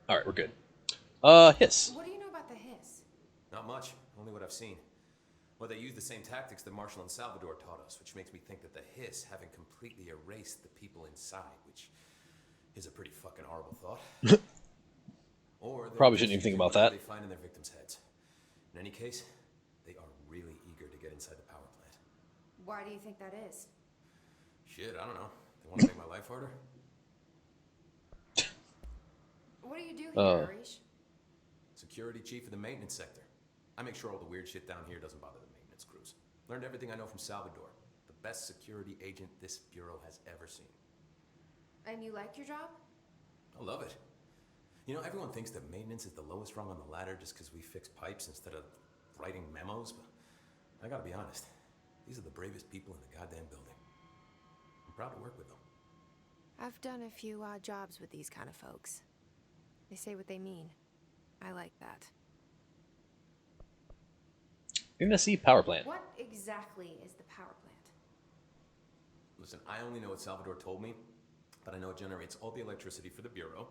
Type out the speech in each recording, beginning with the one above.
All right, we're good. Hiss. What do you know about the hiss? Not much, only what I've seen. Well, they use the same tactics that Marshall and Salvador taught us, which makes me think that the Hiss haven't completely erased the people inside, which is a pretty fucking horrible thought. Or they're Probably shouldn't even just think using about whatever that. they find in their victims' heads. In any case, they are really eager to get inside the power plant. Why do you think that is? Shit, I don't know. They want to make my life harder? What do you do here, Uh, Arish? Security chief of the maintenance sector. I make sure all the weird shit down here doesn't bother the maintenance crews. Learned everything I know from Salvador, the best security agent this bureau has ever seen. And you like your job? I love it. You know, everyone thinks that maintenance is the lowest rung on the ladder just because we fix pipes instead of writing memos, but I gotta be honest. These are the bravest people in the goddamn building. I'm proud to work with them. I've done a few odd jobs with these kind of folks. They say what they mean. I like that. MSC power plant. What exactly is the power plant? Listen, I only know what Salvador told me, but I know it generates all the electricity for the Bureau,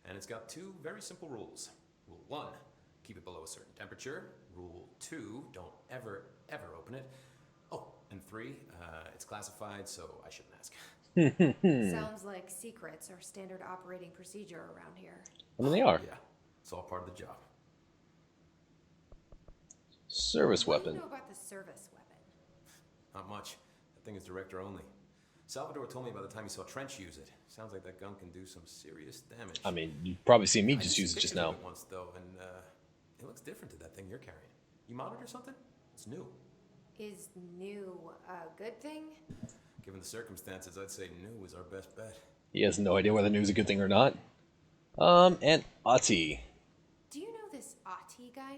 and it's got two very simple rules. Rule 1, keep it below a certain temperature. Rule 2, don't ever, ever open it. Oh, and 3, it's classified, so I shouldn't ask. Sounds like secrets are standard operating procedure around here. I mean, they are. Yeah, it's all part of the job. Service What do weapon. you know about the service weapon? Not much. That thing is director only. Salvador told me by the time he saw Trench use it. Sounds like that gun can do some serious damage. I mean, you've probably seen me I just did use see it just pictures of now. it once though, and it looks different to that thing you're carrying. You modded or something? It's new. Is new a good thing? Given the circumstances, I'd say new is our best bet. He has no idea whether news is a good thing or not. And Ati. Do you know this Ati guy?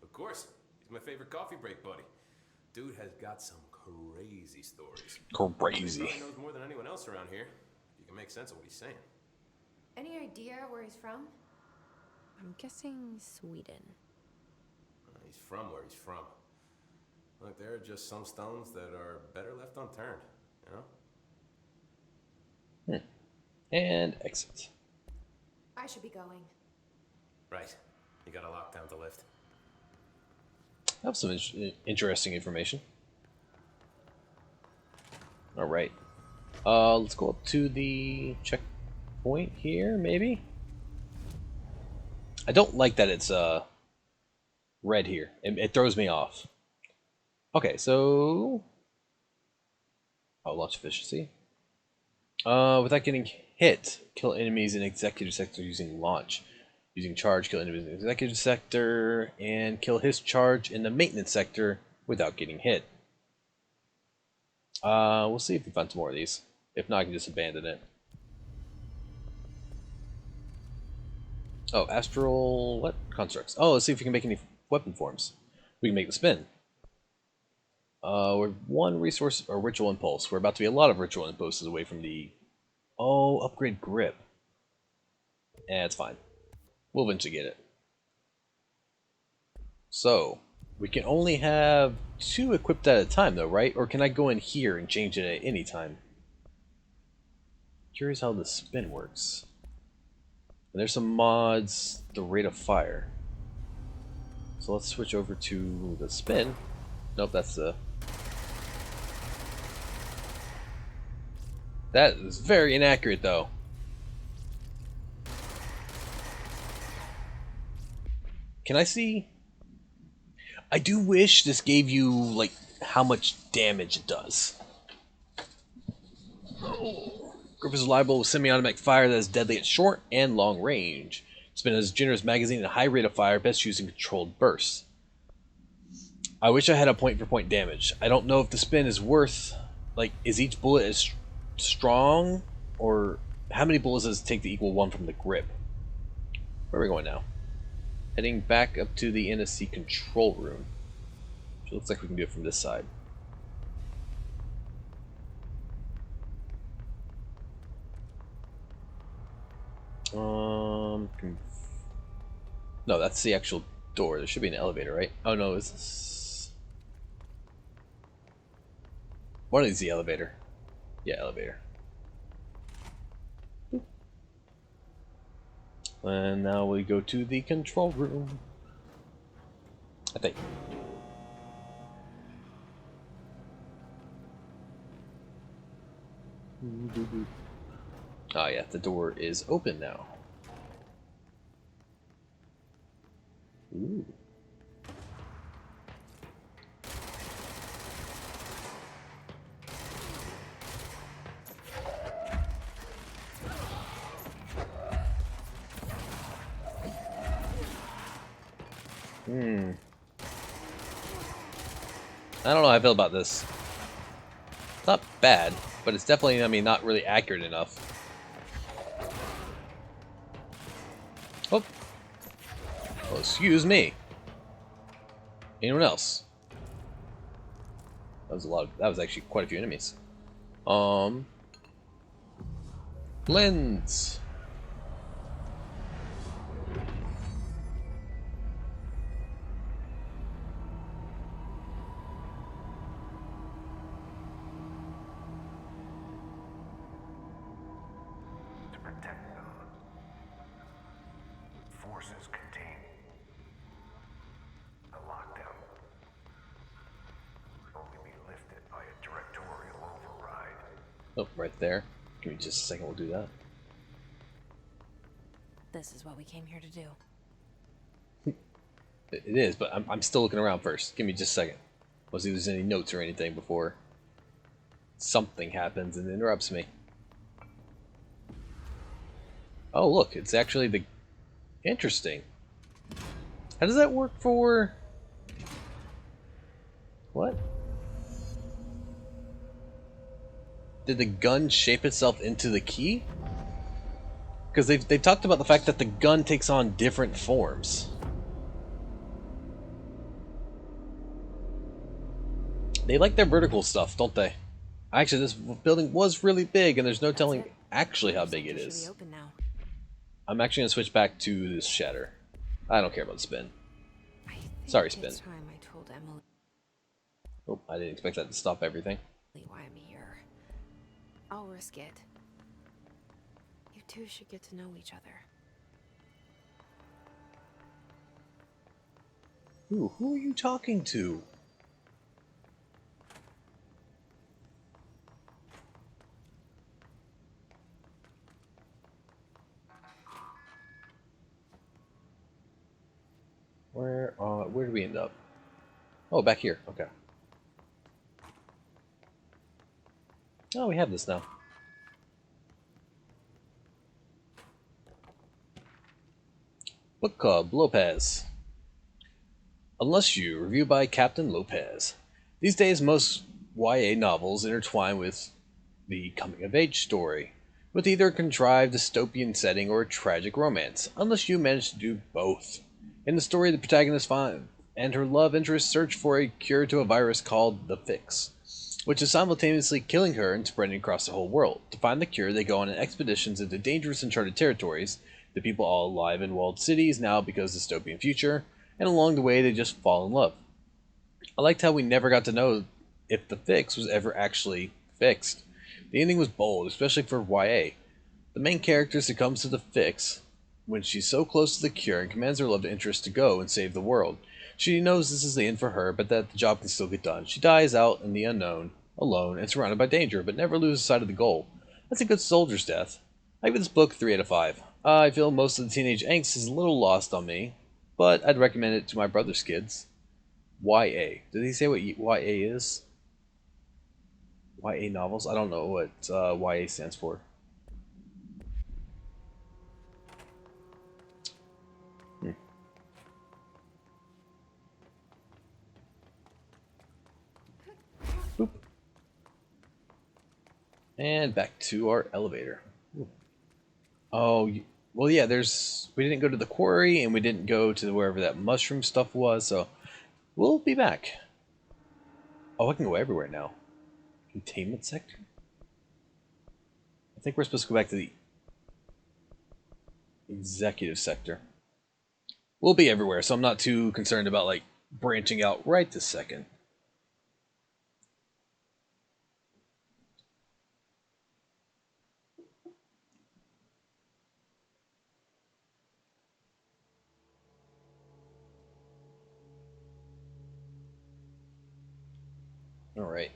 Of course, he's my favorite coffee break buddy. Dude has got some crazy stories. He Crazy. probably knows more than anyone else around here. If you can make sense of what he's saying. Any idea where he's from? I'm guessing Sweden. He's from where he's from. Look, there are just some stones that are better left unturned, you know? And exit. I should be going. Right. You got a lockdown to lift. I have some interesting information. All right. Let's go up to the checkpoint here, maybe. I don't like that it's red here. It throws me off. Okay, so launch efficiency. Without getting hit, kill enemies in executive sector using launch. Using charge, kill enemies in executive sector, and kill his charge in the maintenance sector without getting hit. We'll see if we find some more of these. If not, I can just abandon it. Oh, astral what constructs? Oh, let's see if we can make any weapon forms. We can make the spin. We're one resource or ritual impulse. We're about to be a lot of ritual impulses away from the upgrade grip. It's fine. We'll eventually get it. So we can only have 2 equipped at a time, though, right? Or can I go in here and change it at any time? Curious how the spin works. And there's some mods, the rate of fire. So let's switch over to the spin. Nope, that's the... That is very inaccurate, though. Can I see? I do wish this gave you, like, how much damage it does. Grip is reliable with semi-automatic fire that is deadly at short and long range. Spin has a generous magazine and a high rate of fire, best used in controlled bursts. I wish I had a point-for-point damage. I don't know if the spin is worth... Like, is each bullet as strong? Or how many bullets does it take to equal 1 from the grip? Where are we going now? Heading back up to the NSC control room. Which looks like we can do it from this side. No, that's the actual door. There should be an elevator, right? Oh no, is this... One of these is the elevator. Yeah, elevator. And now we go to the control room. I think. Oh yeah, the door is open now. Ooh. I don't know how I feel about this. It's not bad, but it's definitely, I mean, not really accurate enough. Oh. Well, excuse me. Anyone else? That was a lot of, that was actually quite a few enemies. Lens. To protect them. Forces contain a lockdown. Will only be lifted by a directorial override. Oh, right there. Give me just a second, we'll do that. This is what we came here to do. It is, but I'm still looking around first. Give me just a second. We'll see if there's any notes or anything before something happens and interrupts me. Oh, look, it's actually the... Interesting. How does that work for... What? Did the gun shape itself into the key? Because they've talked about the fact that the gun takes on different forms. They like their vertical stuff, don't they? Actually, this building was really big, and there's no telling actually how big it is. Open now. I'm actually going to switch back to this shatter. I don't care about spin. I think Sorry, Spin. It's time I told Emily Oh, I didn't expect that to stop everything. why I'm here. I'll risk it. You two should get to know each other. Ooh, who are you talking to? Where did we end up? Oh, back here. Okay. Oh, we have this now. Book Club Lopez. Unless You, review by Captain Lopez. These days, most YA novels intertwine with the coming-of-age story, with either a contrived dystopian setting or a tragic romance. Unless You managed to do both. In the story, the protagonist and her love interest search for a cure to a virus called the Fix, which is simultaneously killing her and spreading across the whole world. To find the cure, they go on expeditions into dangerous uncharted territories, the people all alive in walled cities now because of the dystopian future, and along the way they just fall in love. I liked how we never got to know if the Fix was ever actually fixed. The ending was bold, especially for YA. The main character succumbs to the Fix when she's so close to the cure and commands her love interest to go and save the world. She knows this is the end for her, but that the job can still get done. She dies out in the unknown, alone, and surrounded by danger, but never loses sight of the goal. That's a good soldier's death. I give this book 3 out of 5. I feel most of the teenage angst is a little lost on me, but I'd recommend it to my brother's kids. YA. Did he say what YA is? YA novels? I don't know what YA stands for. Boop. And back to our elevator. Ooh. Oh, well, yeah, we didn't go to the quarry, and we didn't go to wherever that mushroom stuff was, so we'll be back. Oh, I can go everywhere now. Containment sector? I think we're supposed to go back to the executive sector. We'll be everywhere, so I'm not too concerned about, like, branching out right this second. Alright.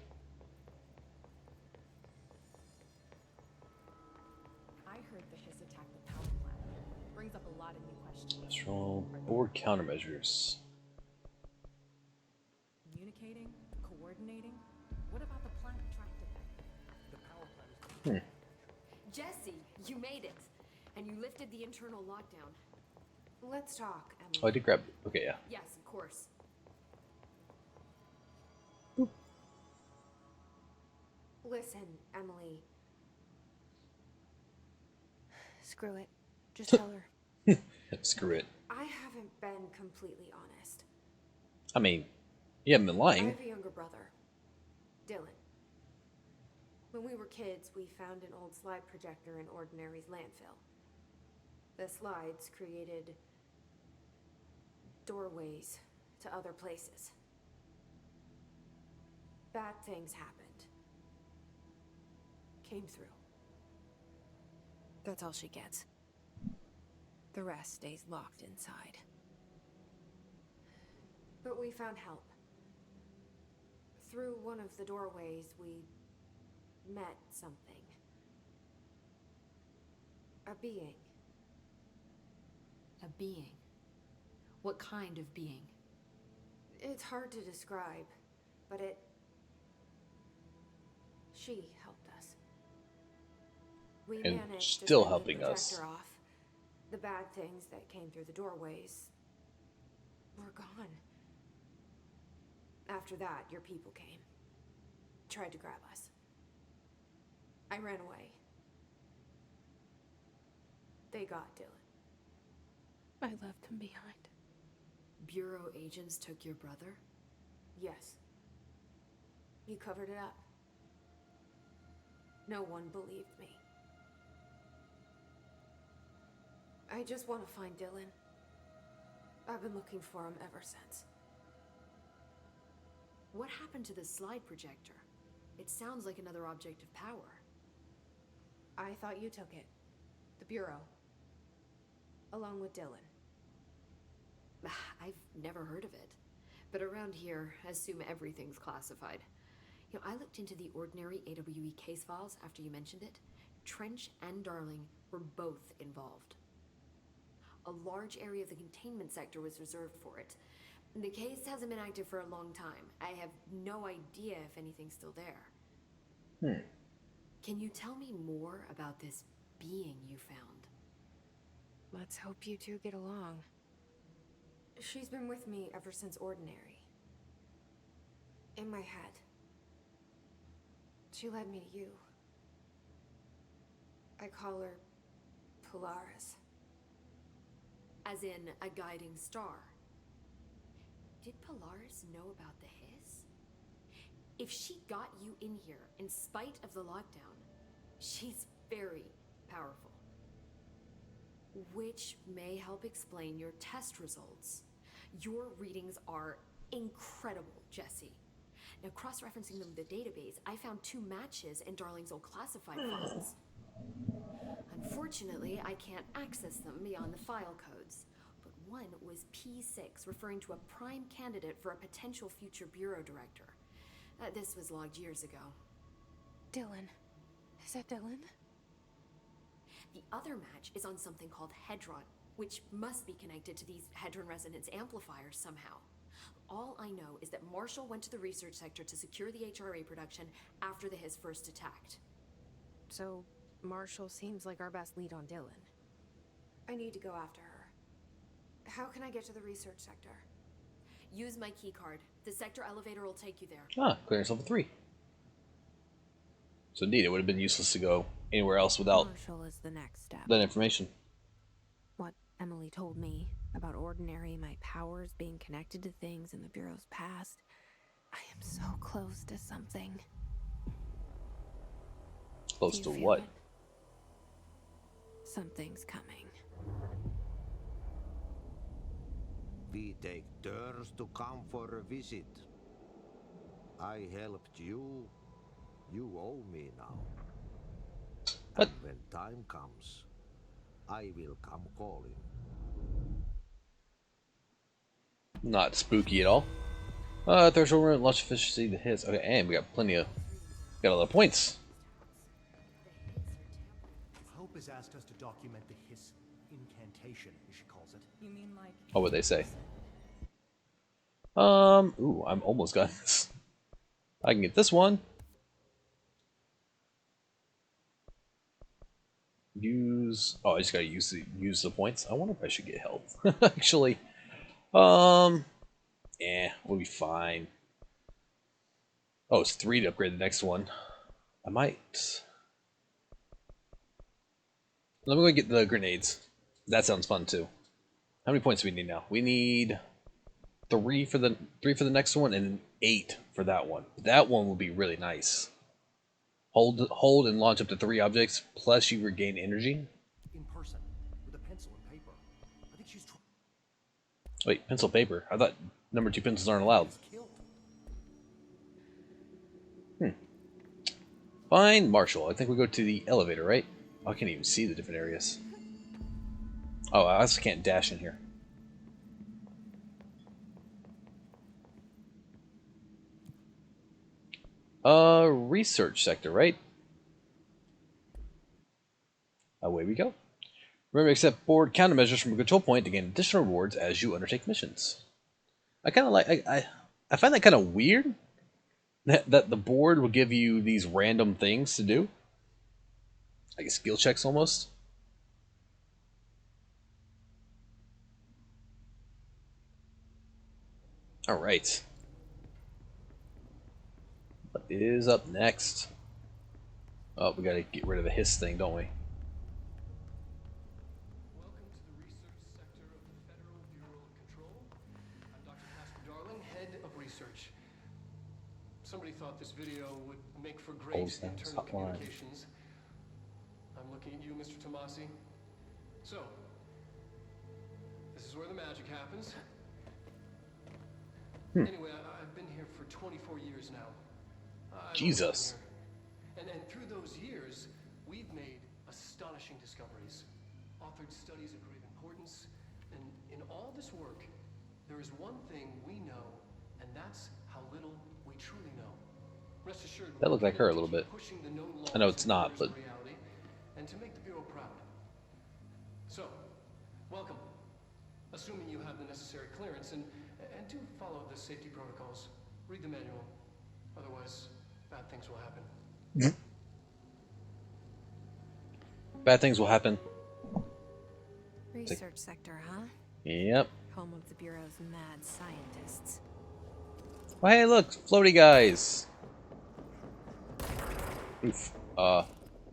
I heard the Hiss attacked the power plant. Brings up a lot of new questions. Let's roll board countermeasures. Communicating? Coordinating? What about the plant attracted them? The power plant is... Jesse, you made it. And you lifted the internal lockdown. Let's talk, Emily. Oh, I did grab. Okay, yeah. Yes, of course. Listen, Emily. Screw it. Just tell her. Screw it. I haven't been completely honest. I mean, you haven't been I lying. have a younger brother, Dylan. When we were kids, we found an old slide projector in Ordinary's landfill. The slides created doorways to other places. Bad things happened. Came through. That's all she gets. The rest stays locked inside. But we found help. Through one of the doorways, we met something. A being. A being. What kind of being? It's hard to describe, but she helped us. We And managed to still turn the helping us. projector off. The bad things that came through the doorways were gone. After that, your people came. Tried to grab us. I ran away. They got Dylan. I left him behind. Bureau agents took your brother? Yes. You covered it up. No one believed me. I just want to find Dylan. I've been looking for him ever since. What happened to the slide projector? It sounds like another object of power. I thought you took it. The Bureau. Along with Dylan. I've never heard of it. But around here, I assume everything's classified. You know, I looked into the Ordinary AWE case files after you mentioned it. Trench and Darling were both involved. A large area of the containment sector was reserved for it. The case hasn't been active for a long time. I have no idea if anything's still there. Can you tell me more about this being you found? Let's hope you two get along. She's been with me ever since Ordinary. In my head. She led me to you. I call her Polaris. As in a guiding star. Did Polaris know about the Hiss? If she got you in here in spite of the lockdown, she's very powerful. Which may help explain your test results. Your readings are incredible, Jesse. Now, cross-referencing them with the database, I found 2 matches in Darling's old classified files. Unfortunately, I can't access them beyond the file codes. But one was P6, referring to a prime candidate for a potential future bureau director. This was logged years ago. Dylan. Is that Dylan? The other match is on something called Hedron, which must be connected to these Hedron resonance amplifiers somehow. All I know is that Marshall went to the research sector to secure the HRA production after the Hiss first attacked. So, Marshall seems like our best lead on Dylan. I need to go after her. How can I get to the research sector? Use my key card. The sector elevator will take you there. Ah, clearance level 3. So indeed, it would have been useless to go anywhere else without Marshall is the next step. that information. What Emily told me about Ordinary, my powers being connected to things in the Bureau's past. I am so close to something. Close Do to you feel what? it? Something's coming. We take turns to come for a visit. I helped you. You owe me now. What? And when time comes, I will come calling. Not spooky at all. Threshold run, launch efficiency, the hits. Okay, and we got got a lot of points. Hope has asked us to document the hiss incantation, as she calls it. You mean like Oh, what they say? Ooh, I'm almost got this. I can get this one. Use. Oh, I just gotta use the points. I wonder if I should get health. Actually, we'll be fine. Oh, it's 3 to upgrade the next one. I might. Let me go get the grenades. That sounds fun too. How many points do we need now? We need 3 for the next one and 8 for that one. That one will be really nice. Hold and launch up to 3 objects, plus you regain energy. In person, with a pencil and paper. I think she's Wait, pencil paper? I thought number 2 pencils aren't allowed. killed. Find Marshall. I think we go to the elevator, right? Oh, I can't even see the different areas. Oh, I also can't dash in here. Research sector, right? Away we go. Remember to accept board countermeasures from a control point to gain additional rewards as you undertake missions. I kind of like, I find that kind of weird that the board will give you these random things to do. Like skill checks almost. All right. What is up next? Oh, we gotta get rid of the hiss thing, don't we? Welcome to the research sector of the Federal Bureau of Control. I'm Dr. Casper Darling, head of research. Somebody thought this video would make for great internal communications. I'm looking at you, Mr. Tomasi. So, this is where the magic happens. Anyway, I've been here for 24 years now. Jesus. And through those years, we've made astonishing discoveries, authored studies of great importance, and in all this work, there is one thing we know, and that's how little we truly know. Rest assured, That looked like her a little bit. pushing the known I know laws it's and not, orders but of reality, and to make the Bureau proud. So, welcome. Assuming you have the necessary clearance, and do follow the safety protocols. Read the manual. Otherwise, bad things will happen. Bad things will happen. Research sector, huh? Yep. Home of the Bureau's mad scientists. Oh, hey, look, floaty guys. Oof. There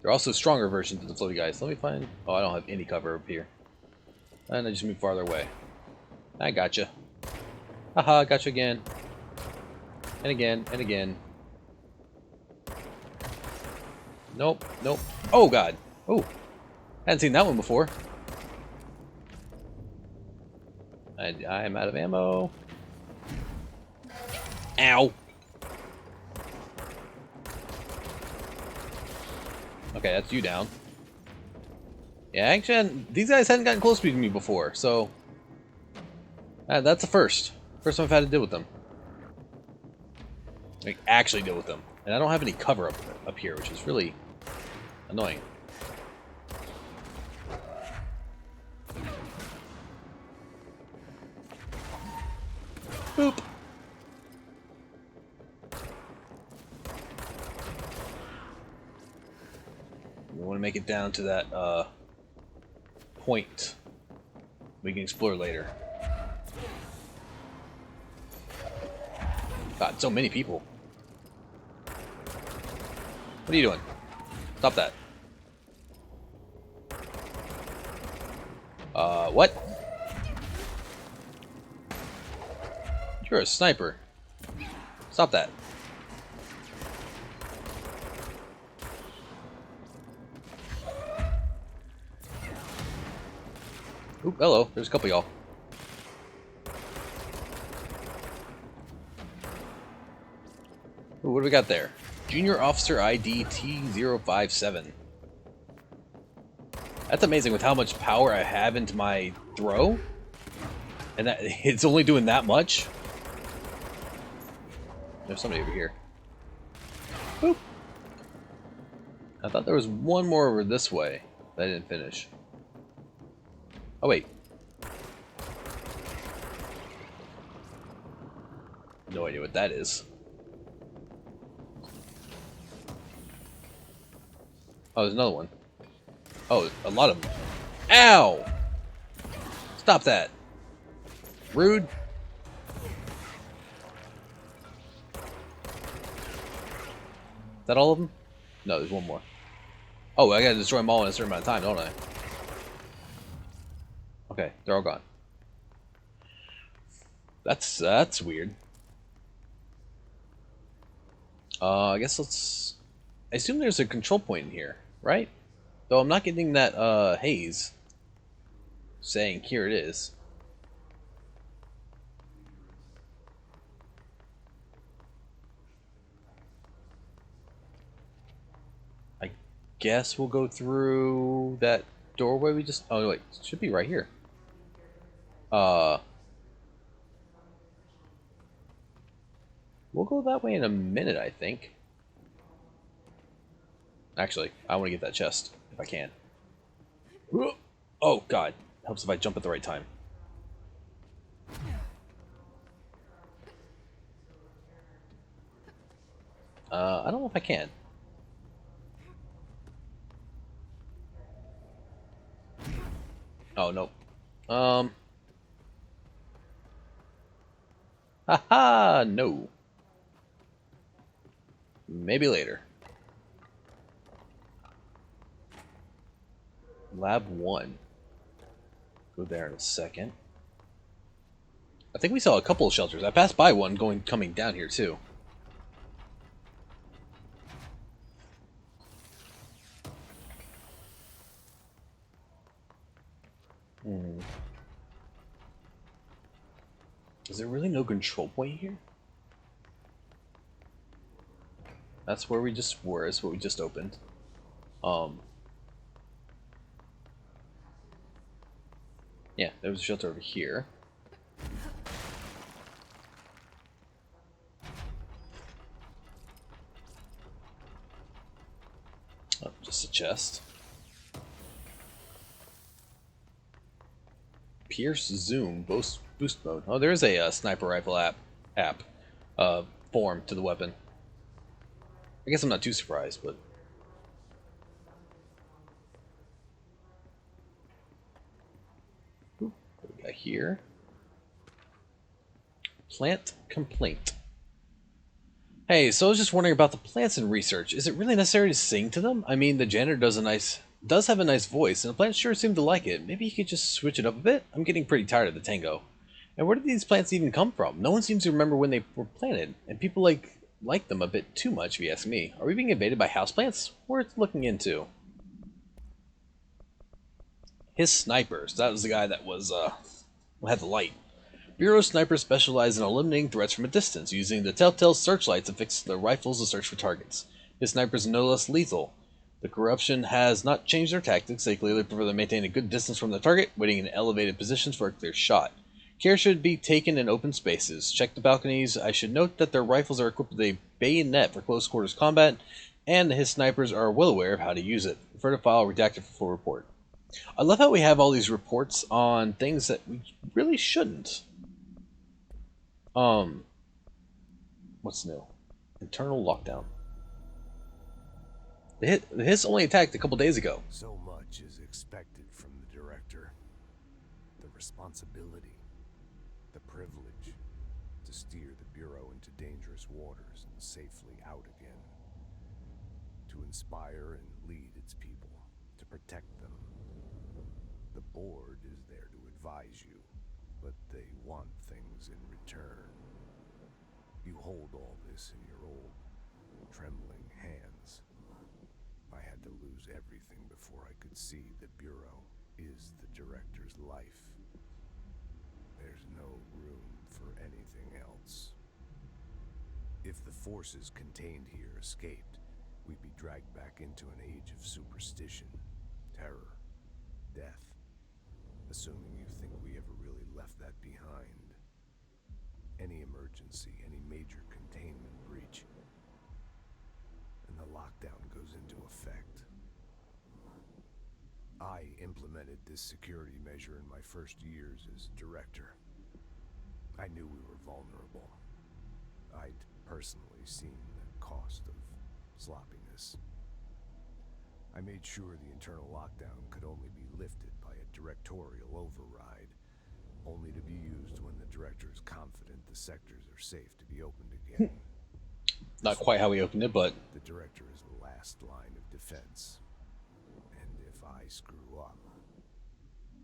are also stronger versions of the floaty guys. Let me find. Oh, I don't have any cover up here. And I just moved farther away. I gotcha. Haha, gotcha again. And again, and again. Nope, nope. Oh, God. Oh. Hadn't seen that one before. And I'm out of ammo. Ow. Okay, that's you down. Yeah, actually, these guys hadn't gotten close to me before, so... that's a first. First time I've had to deal with them. Like, actually deal with them. And I don't have any cover up here, which is really annoying. Boop. We want to make it down to that point. We can explore later. God, so many people. What are you doing? Stop that. What? You're a sniper. Stop that. Oop, hello. There's a couple y'all. Ooh, what do we got there? Junior Officer ID T057. That's amazing with how much power I have into my throw. And that it's only doing that much. there's somebody over here. Boop. I thought there was one more over this way that I didn't finish. Oh, wait. No idea what that is. Oh, there's another one. Oh, a lot of them. Ow! Stop that. Rude. Is that all of them? No, there's one more. Oh, I gotta destroy them all in a certain amount of time, don't I? Okay, they're all gone. That's weird. I guess let's... I assume there's a control point in here, right? Though I'm not getting that haze saying here it is. I guess we'll go through that doorway we just... Oh wait, it should be right here. We'll go that way in a minute, I think. Actually, I want to get that chest, if I can. Oh, God. Helps if I jump at the right time. I don't know if I can. Oh, no. Haha, no. Maybe later. Lab 1. Go there in a second. I think we saw a couple of shelters. I passed by one coming down here too. Is there really no control point here? That's where we just were. It's what we just opened. Yeah, there was a shelter over here. Oh, just a chest. Pierce Zoom boost mode. Oh, there is a sniper rifle app form to the weapon. I guess I'm not too surprised, but what do we got here? Plant complaint. Hey, so I was just wondering about the plants in research. Is it really necessary to sing to them? I mean, the janitor does have a nice voice, and the plants sure seem to like it. Maybe you could just switch it up a bit? I'm getting pretty tired of the tango. And where did these plants even come from? No one seems to remember when they were planted, and people like them a bit too much, if you ask me. Are we being invaded by houseplants? Worth looking into. His snipers. That was the guy that was had the light. Bureau snipers specialize in eliminating threats from a distance, using the telltale searchlights affixed to their rifles to search for targets. His snipers are no less lethal. The corruption has not changed their tactics. They clearly prefer to maintain a good distance from the target, waiting in elevated positions for a clear shot. Care should be taken in open spaces. Check the balconies. I should note that their rifles are equipped with a bayonet for close quarters combat, and his snipers are well aware of how to use it. Refer to file redacted for full report. I love how we have all these reports on things that we really shouldn't. What's new? Internal lockdown. The Hiss only attacked a couple days ago. So much is expected from the director. The responsibility, the privilege to steer the Bureau into dangerous waters and safely out again. To inspire and lead its people, to protect them. The board is there to advise you, but they want things in return. You hold all this in your old, trembling hands. I had to lose everything before I could see the Bureau is the director's life. There's no room for anything else. If the forces contained here escaped, we'd be dragged back into an age of superstition, terror, death. Assuming you think we ever really left that behind. any emergency, any major containment breach, and the lockdown goes into effect. I implemented this security measure in my first years as director. I knew we were vulnerable. I'd personally seen the cost of sloppiness. I made sure the internal lockdown could only be lifted by a directorial override, only to be used when the director is confident the sectors are safe to be opened again. Not quite how we opened it, but The director is the last line of defense. And if I screw up,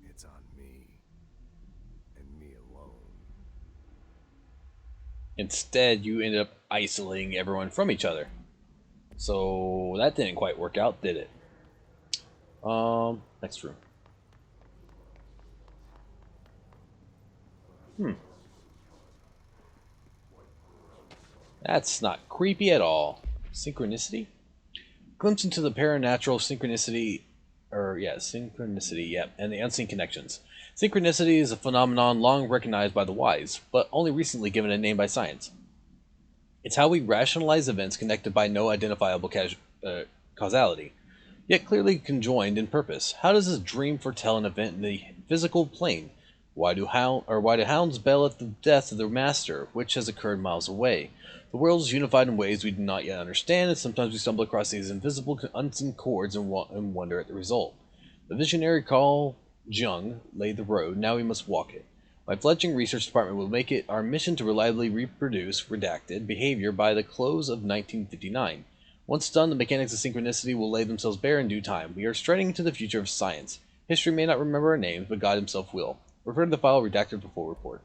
it's on me. And me alone. instead you ended up isolating everyone from each other. So that didn't quite work out, did it? Next room. That's not creepy at all. Synchronicity? Glimpse into the paranatural synchronicity, and the unseen connections. Synchronicity is a phenomenon long recognized by the wise, but only recently given a name by science. It's how we rationalize events connected by no identifiable causality, yet clearly conjoined in purpose. How does this dream foretell an event in the physical plane? Why do hounds bail at the death of their master, which has occurred miles away? The world is unified in ways we do not yet understand, and sometimes we stumble across these invisible, unseen chords and wonder at the result. The visionary Carl Jung laid the road, now we must walk it. My fledgling research department will make it our mission to reliably reproduce redacted behavior by the close of 1959. Once done, the mechanics of synchronicity will lay themselves bare in due time. We are striding into the future of science. History may not remember our names, but God himself will. Refer to the file redacted for full report.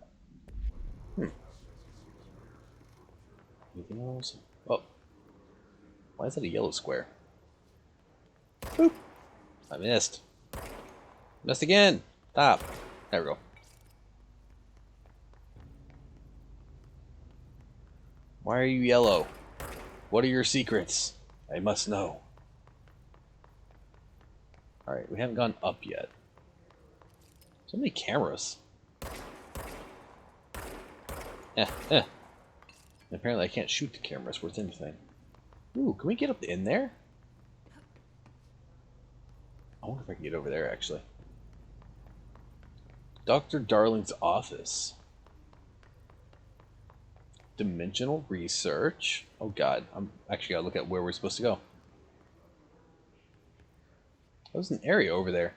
Anything else? Oh. Why is that a yellow square? Boop. I missed. Missed again. Stop. There we go. Why are you yellow? What are your secrets? I must know. Alright, we haven't gone up yet. So many cameras. Apparently I can't shoot the cameras worth anything. Ooh, can we get up in there? I wonder if I can get over there, actually. Dr. Darling's office. Dimensional research. Oh god, I'm actually gotta look at where we're supposed to go. There's an area over there.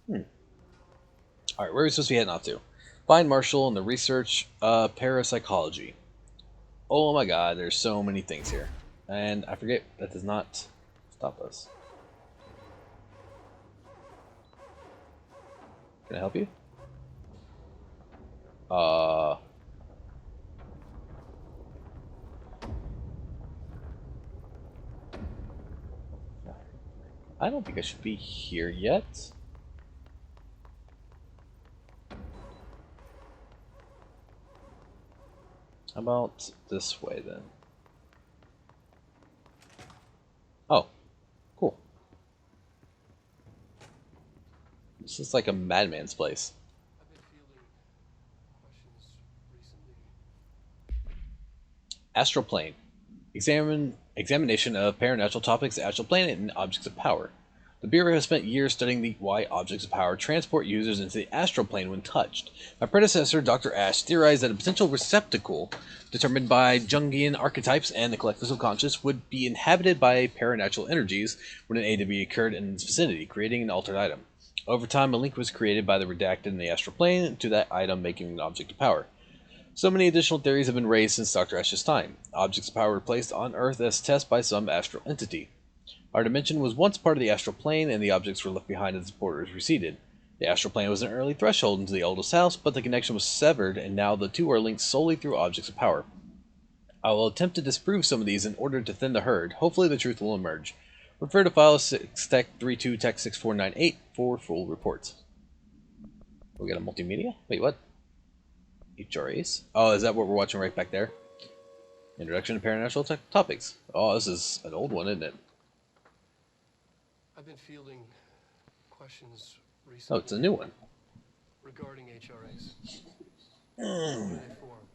Alright, where are we supposed to be heading off to? Find Marshall and the research parapsychology. Oh my god, there's so many things here. And I forget, that does not stop us. Can I help you? I don't think I should be here yet. How about this way then? Oh, cool. This is like a madman's place. I've been fielding questions recently. Astral plane. Examination of paranatural topics, astral planet, and objects of power. The Bureau has spent years studying why objects of power transport users into the astral plane when touched. My predecessor, Dr. Ash, theorized that a potential receptacle, determined by Jungian archetypes and the collective subconscious, would be inhabited by paranatural energies when an AW occurred in its vicinity, creating an altered item. Over time, a link was created by the redacted in the astral plane to that item, making an object of power. So many additional theories have been raised since Dr. Ash's time. Objects of power were placed on Earth as tests by some astral entity. Our dimension was once part of the astral plane, and the objects were left behind as its borders receded. The astral plane was an early threshold into the oldest house, but the connection was severed, and now the two are linked solely through objects of power. I will attempt to disprove some of these in order to thin the herd. Hopefully the truth will emerge. Refer to file 6tech32 tech 6498 for full reports. We got a multimedia? Wait, what? HRAs? Oh, is that what we're watching right back there? Introduction to Paranatural Topics. Oh, this is an old one, isn't it? I've been fielding questions Oh, recently. it's a new one. regarding HRAs. How do they form?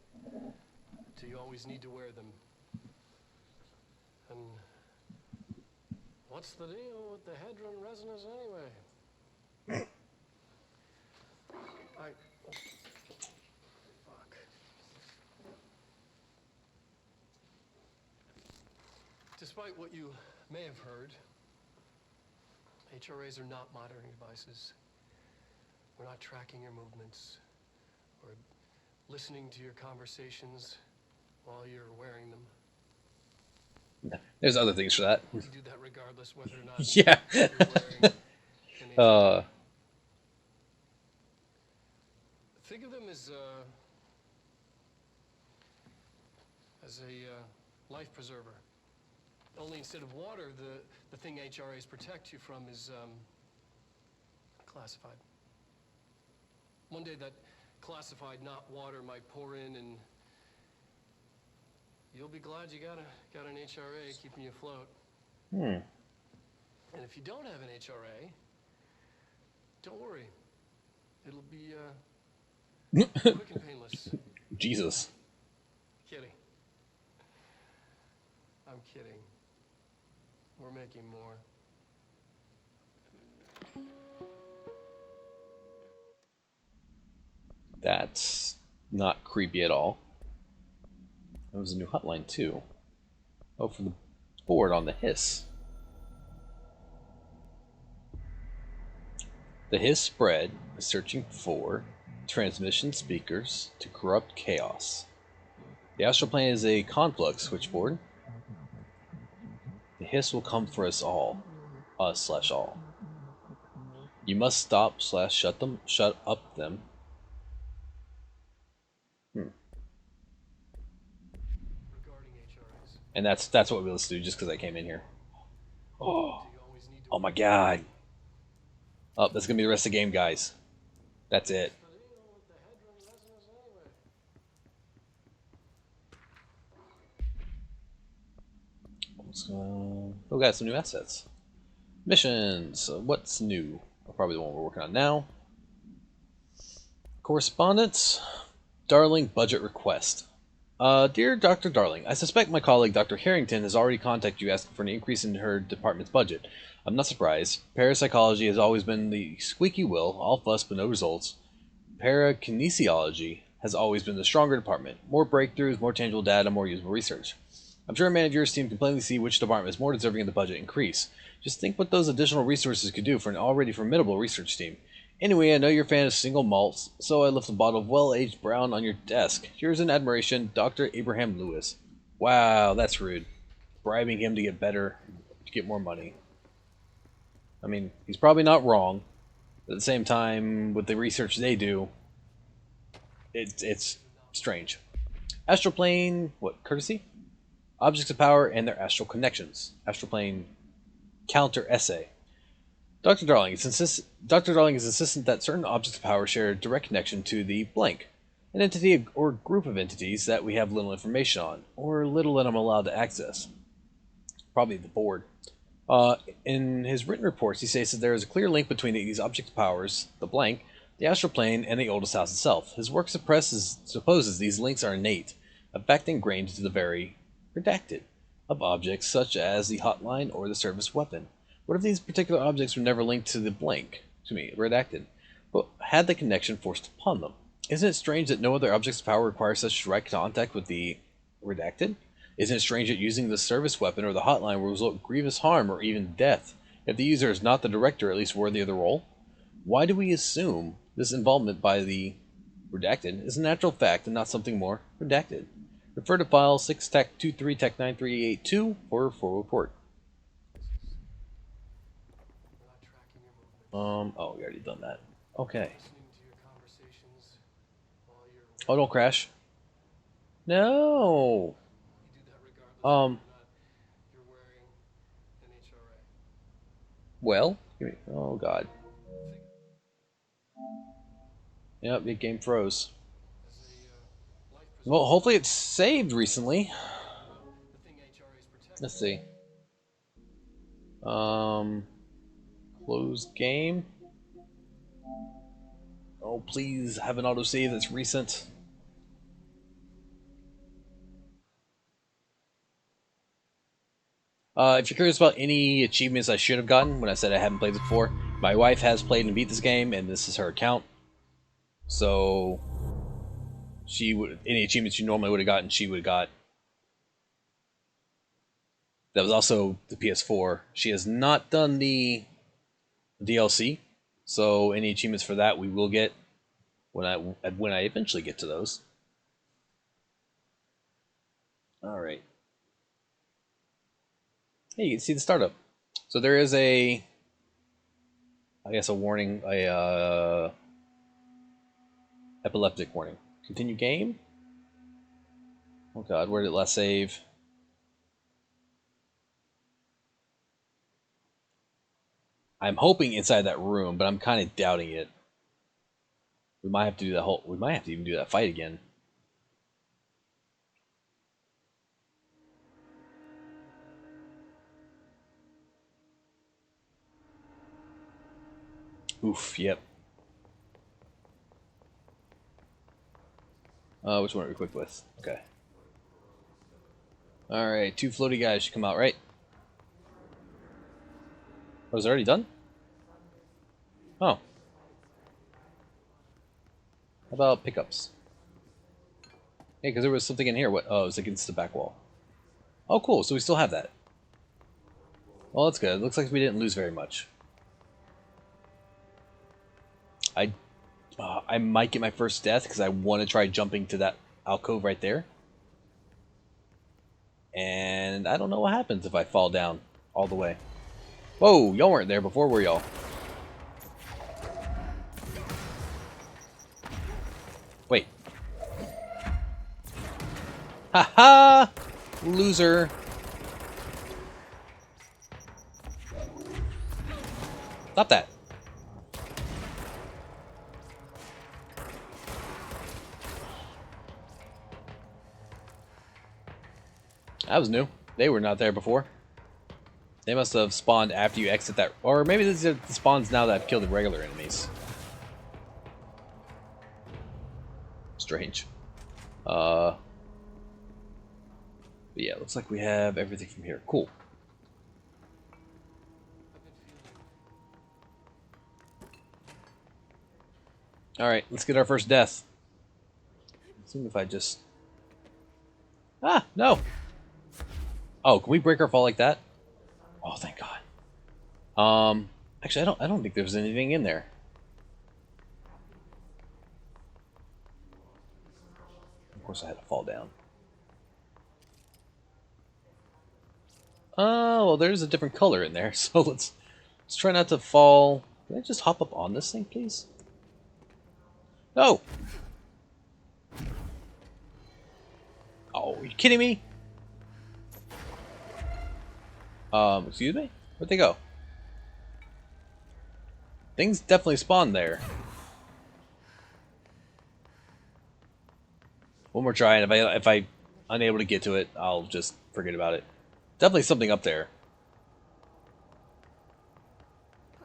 Do you always need to wear them? And what's the deal with the Hedron resonance anyway? Fuck. Despite what you may have heard, HRAs are not monitoring devices. We're not tracking your movements or listening to your conversations while you're wearing them. There's other things for that. We do that regardless whether or not Yeah. you're wearing an HRA. Think of them as a life preserver. Only instead of water, the thing HRAs protect you from is classified. One day that classified, not water, might pour in, and you'll be glad you got an HRA keeping you afloat. And if you don't have an HRA, don't worry. It'll be quick and painless. Jesus. Kidding. I'm kidding. We're making more. That's not creepy at all. There was a new hotline too. Oh, for the board on the Hiss. The Hiss spread is searching for transmission speakers to corrupt chaos. The astral plane is a conflux switchboard. The Hiss will come for us all. Us/all. You must stop / shut up them. And that's what we let's do just because I came in here. Oh my god. Oh, that's gonna be the rest of the game, guys. That's it. We got some new assets. Missions. What's new? Probably the one we're working on now. Correspondence. Darling budget request. Dear Dr. Darling, I suspect my colleague Dr. Harrington has already contacted you asking for an increase in her department's budget. I'm not surprised. Parapsychology has always been the squeaky wheel, all fuss but no results. Parakinesiology has always been the stronger department. More breakthroughs, more tangible data, more usable research. I'm sure a man of your team can plainly see which department is more deserving of the budget increase. Just think what those additional resources could do for an already formidable research team. Anyway, I know you're a fan of single malts, so I left a bottle of well-aged brown on your desk. Here's an admiration, Dr. Abraham Lewis. Wow, that's rude. Bribing him to get better, to get more money. I mean, he's probably not wrong. But at the same time, with the research they do, it's strange. Astral plane, what, courtesy? Objects of power and their astral connections. Astral plane counter essay. Dr. Darling is insistent that certain objects of power share a direct connection to the blank, an entity or group of entities that we have little information on, or little that I'm allowed to access. Probably the board. In his written reports, he states that there is a clear link between these object powers, the blank, the astral plane, and the oldest house itself. His work supposes these links are innate, a fact ingrained into the very redacted of objects such as the hotline or the service weapon. What if these particular objects were never linked to the blank, redacted, but had the connection forced upon them? Isn't it strange that no other objects of power require such direct contact with the redacted? Isn't it strange that using the service weapon or the hotline will result in grievous harm or even death, if the user is not the director at least worthy of the role? Why do we assume this involvement by the redacted is a natural fact and not something more redacted? Refer to file 6-Tech-23-Tech-93882 for a full report. Oh, we already done that. Okay. Oh, don't crash. No. Well, oh god. Yep, the game froze. Well, hopefully it's saved recently. Let's see. Close game. Oh, please have an autosave that's recent. If you're curious about any achievements I should have gotten when I said I haven't played this before, my wife has played and beat this game, and this is her account. So, any achievements you normally would have gotten, she would have got. That was also the PS4. She has not done the DLC, so any achievements for that we will get when I eventually get to those. All right. Hey, you can see the startup. So there is I guess a warning, epileptic warning. Continue game. Oh God, where did it last save? I'm hoping inside that room, but I'm kind of doubting it. We might have to do that whole. We might have to even do that fight again. Oof. Yep. Which one are we quick with? Okay. All right, 2 floaty guys should come out, right? Oh, is it already done? Oh. How about pickups? Hey, because there was something in here. What? Oh, it was against the back wall. Oh, cool. So we still have that. Well, that's good. Looks like we didn't lose very much. I might get my first death because I want to try jumping to that alcove right there. And I don't know what happens if I fall down all the way. Whoa, y'all weren't there before, were y'all? Wait. Haha! Loser. Stop that. That was new. They were not there before. They must have spawned after you exit that. Or maybe this is the spawns now that I've killed the regular enemies. Strange. But yeah, looks like we have everything from here. Cool. Alright, let's get our first death. Let's see if I just... Ah, no! Oh, can we break our fall like that? Oh, thank God. Actually, I don't think there's anything in there. Of course, I had to fall down. Oh, well, there's a different color in there, so let's try not to fall. Can I just hop up on this thing, please? No! Oh, are you kidding me? Excuse me? Where'd they go? Things definitely spawned there. One more try, and if I'm unable to get to it, I'll just forget about it. Definitely something up there.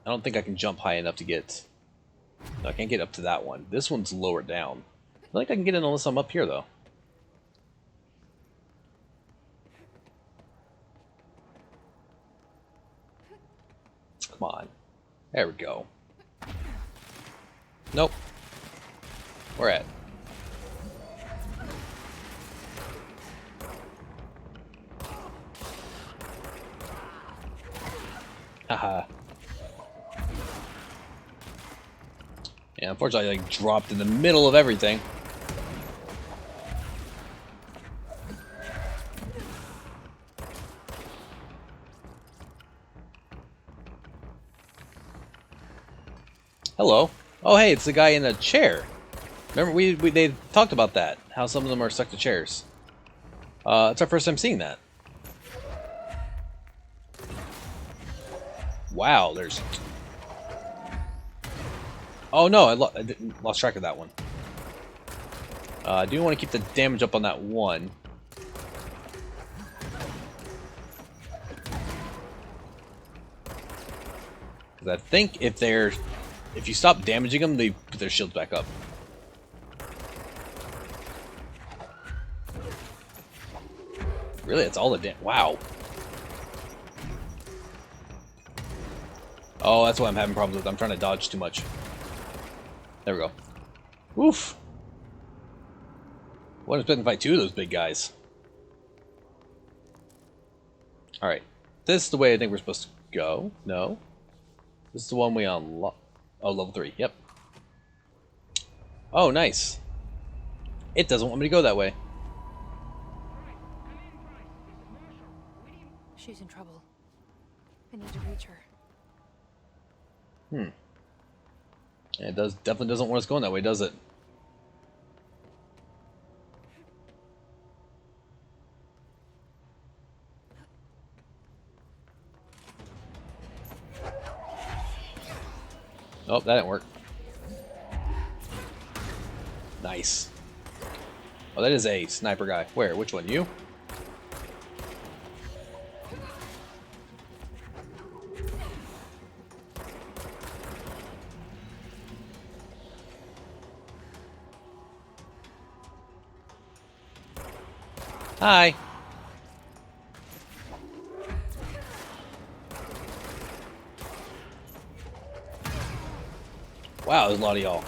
I don't think I can jump high enough to get... No, I can't get up to that one. This one's lower down. I feel like I can get in unless I'm up here, though. Come on. There we go. Nope. Where at? Haha. Yeah, unfortunately, I like dropped in the middle of everything. Hello. Oh, hey, it's the guy in a chair. Remember, they talked about that. How some of them are stuck to chairs. It's our first time seeing that. Wow, there's... Oh no, I lost track of that one. I do want to keep the damage up on that one. Because I think if they're if you stop damaging them, they put their shields back up. Really, it's all the damage. Wow. Oh, that's what I'm having problems with. I'm trying to dodge too much. There we go. Oof. Wasn't expecting to fight two of those big guys. Alright. This is the way I think we're supposed to go. No. This is the one we unlock. Oh, level 3. Yep. Oh, nice. It doesn't want me to go that way. She's in trouble. I need to reach her. Yeah, it definitely doesn't want us going that way, does it? Oh, that didn't work. Nice. Oh, that is a sniper guy. Where? Which one? You? Hi. Wow, there's a lot of y'all.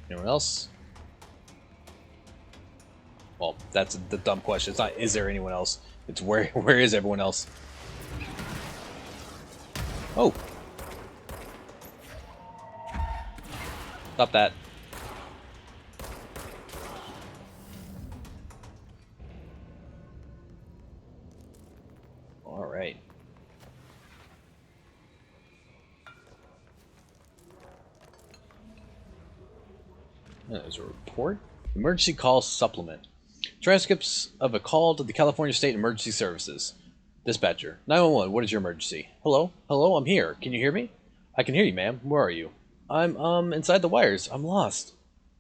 Anyone else? Well, that's the dumb question. It's not, is there anyone else? It's where is everyone else? Oh. Stop that. All right. There's a report. Emergency call supplement. Transcripts of a call to the California State Emergency Services. Dispatcher. 911, what is your emergency? Hello? Hello, I'm here. Can you hear me? I can hear you, ma'am. Where are you? I'm inside the wires. I'm lost.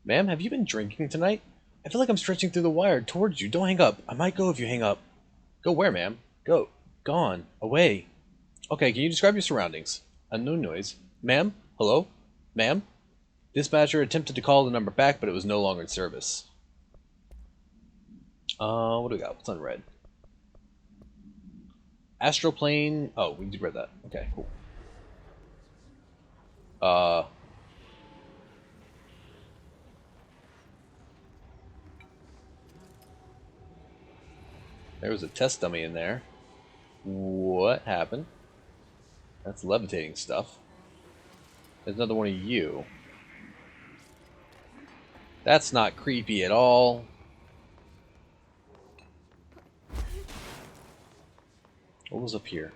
Ma'am, have you been drinking tonight? I feel like I'm stretching through the wire towards you. Don't hang up. I might go if you hang up. Go where, ma'am? Go. Gone. Away. Okay, can you describe your surroundings? Unknown noise. Ma'am? Hello? Ma'am? Dispatcher attempted to call the number back, but it was no longer in service. What do we got? What's on red? Astral plane. Oh, we read that. Okay, cool. There was a test dummy in there. What happened? That's levitating stuff. There's another one of you. That's not creepy at all. What was up here?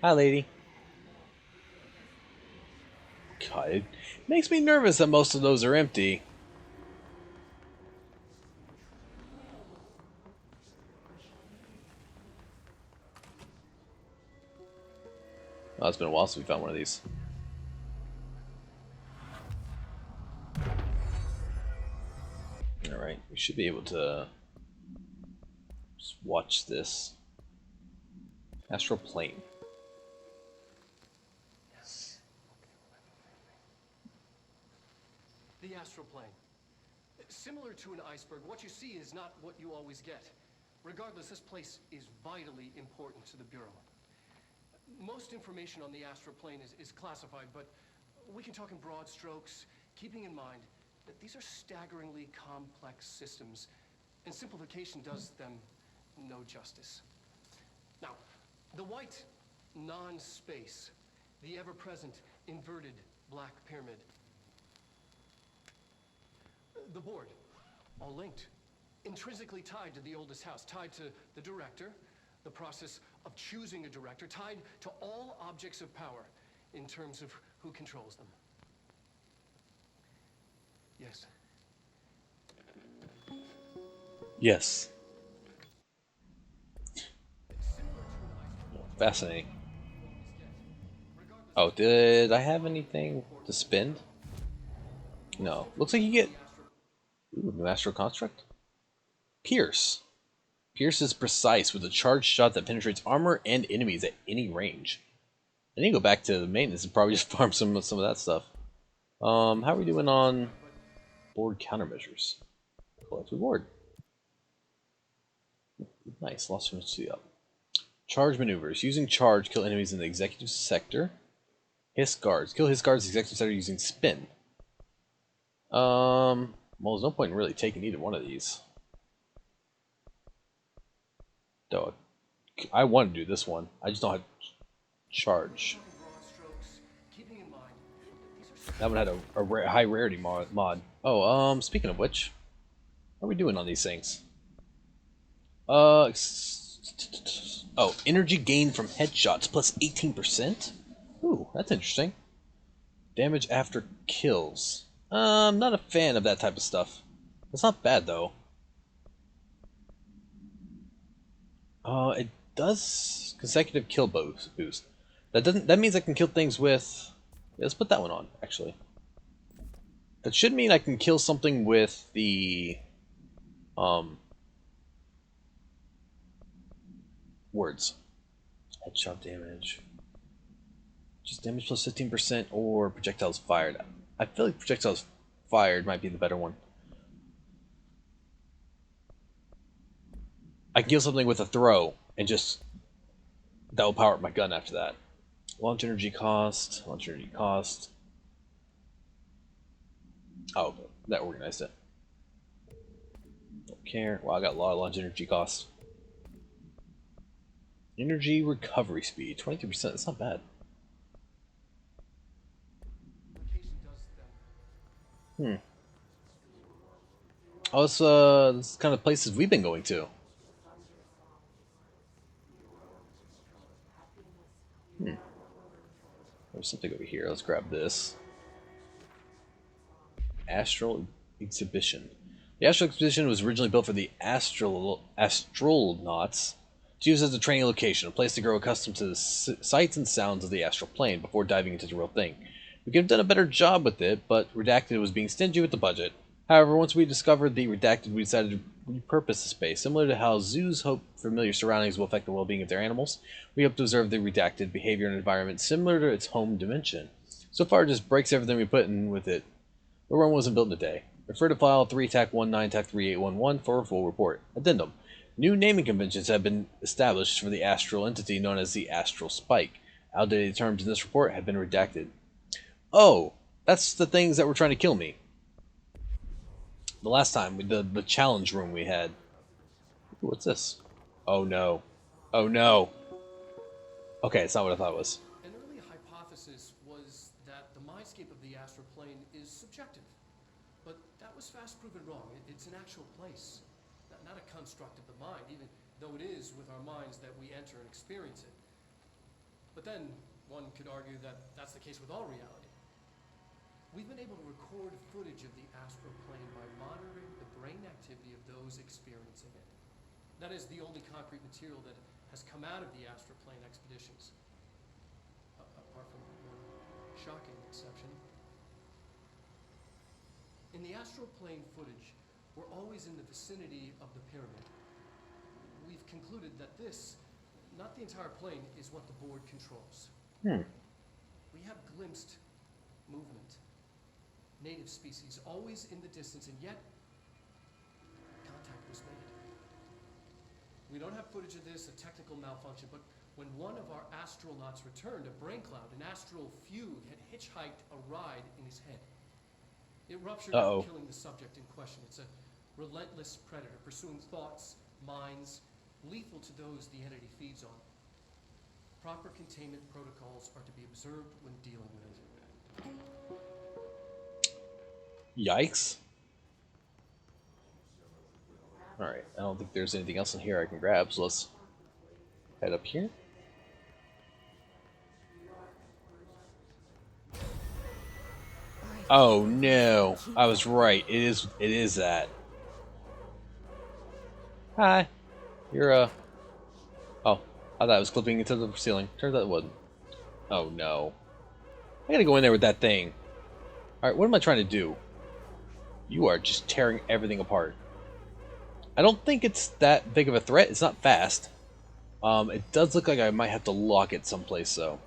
Hi, lady. God, it makes me nervous that most of those are empty. Oh, it's been a while since we found one of these. Alright, we should be able to just watch this. Astral plane. The astral plane. Similar to an iceberg, what you see is not what you always get. Regardless, this place is vitally important to the Bureau. Most information on the astral plane is classified, but we can talk in broad strokes, keeping in mind that these are staggeringly complex systems, and simplification does them no justice. Now, the white non-space, the ever-present inverted black pyramid, the board, all linked, intrinsically tied to the oldest house, tied to the director, the process of choosing a director, tied to all objects of power in terms of who controls them. Yes. Yes. Fascinating. Oh, did I have anything to spend? No. Looks like you get... Ooh, new astral construct? Pierce. Pierce is precise with a charged shot that penetrates armor and enemies at any range. I need to go back to the maintenance and probably just farm some of that stuff. How are we doing on board countermeasures? Collect reward. Nice, lost from up. Charge maneuvers. Using charge, kill enemies in the executive sector. Hiss guards. Kill hiss guards in the executive sector using spin. Well, there's no point in really taking either one of these. Though, I want to do this one. I just don't have charge. That one had a high rarity mod. Oh, speaking of which, how are we doing on these things? Oh, energy gain from headshots plus 18%? Ooh, that's interesting. Damage after kills. I'm not a fan of that type of stuff. It's not bad though. It does consecutive kill boost. That means I can kill things with... Yeah, let's put that one on, actually. That should mean I can kill something with the... words. Headshot damage. Just damage plus 15% or projectiles fired. I feel like projectiles fired might be the better one. I can kill something with a throw and just... that will power up my gun after that. Launch energy cost. Launch energy cost. Oh, okay. That organized it. Don't care. Wow, I got a lot of launch energy costs. Energy recovery speed. 22%. That's not bad. Oh, this is kind of places we've been going to. There's something over here. Let's grab this. Astral Exhibition. The Astral Exhibition was originally built for the astronauts to use as a training location, a place to grow accustomed to the sights and sounds of the astral plane before diving into the real thing. We could have done a better job with it, but Redacted was being stingy with the budget. However, once we discovered the Redacted, we decided to repurpose the space. Similar to how zoos hope familiar surroundings will affect the well-being of their animals, we hope to observe the Redacted behavior and environment similar to its home dimension. So far, it just breaks everything we put in with it. The Rome wasn't built in a day. Refer to file 3-TAC-19-TAC-3811 for a full report. Addendum. New naming conventions have been established for the astral entity known as the Astral Spike. Outdated terms in this report have been redacted. Oh, that's the things that were trying to kill me. The last time, the challenge room we had. Ooh, what's this? Oh no. Oh no. Okay, it's not what I thought it was. An early hypothesis was that the mindscape of the astral plane is subjective. But that was fast proven wrong. It's an actual place. Not a construct of the mind, even though it is with our minds that we enter and experience it. But then, one could argue that that's the case with all reality. We've been able to record footage of the astral plane by monitoring the brain activity of those experiencing it. That is the only concrete material that has come out of the astral plane expeditions. Apart from one shocking exception. In the astral plane footage, we're always in the vicinity of the pyramid. We've concluded that this, not the entire plane, is what the board controls. We have glimpsed movement. Native species, always in the distance, and yet contact was made. We don't have footage of this, a technical malfunction, but when one of our astronauts returned, a brain cloud, an astral fugue, had hitchhiked a ride in his head. It ruptured after killing the subject in question. It's a relentless predator, pursuing thoughts, minds, lethal to those the entity feeds on. Proper containment protocols are to be observed when dealing with it. Yikes. Alright, I don't think there's anything else in here I can grab, so let's head up here. Oh no, I was right. It is that. Hi. You're oh, I thought it was clipping into the ceiling. Turns out it wasn't. Oh no. I gotta go in there with that thing. Alright, what am I trying to do? You are just tearing everything apart. I don't think it's that big of a threat. It's not fast. It does look like I might have to lock it someplace, though.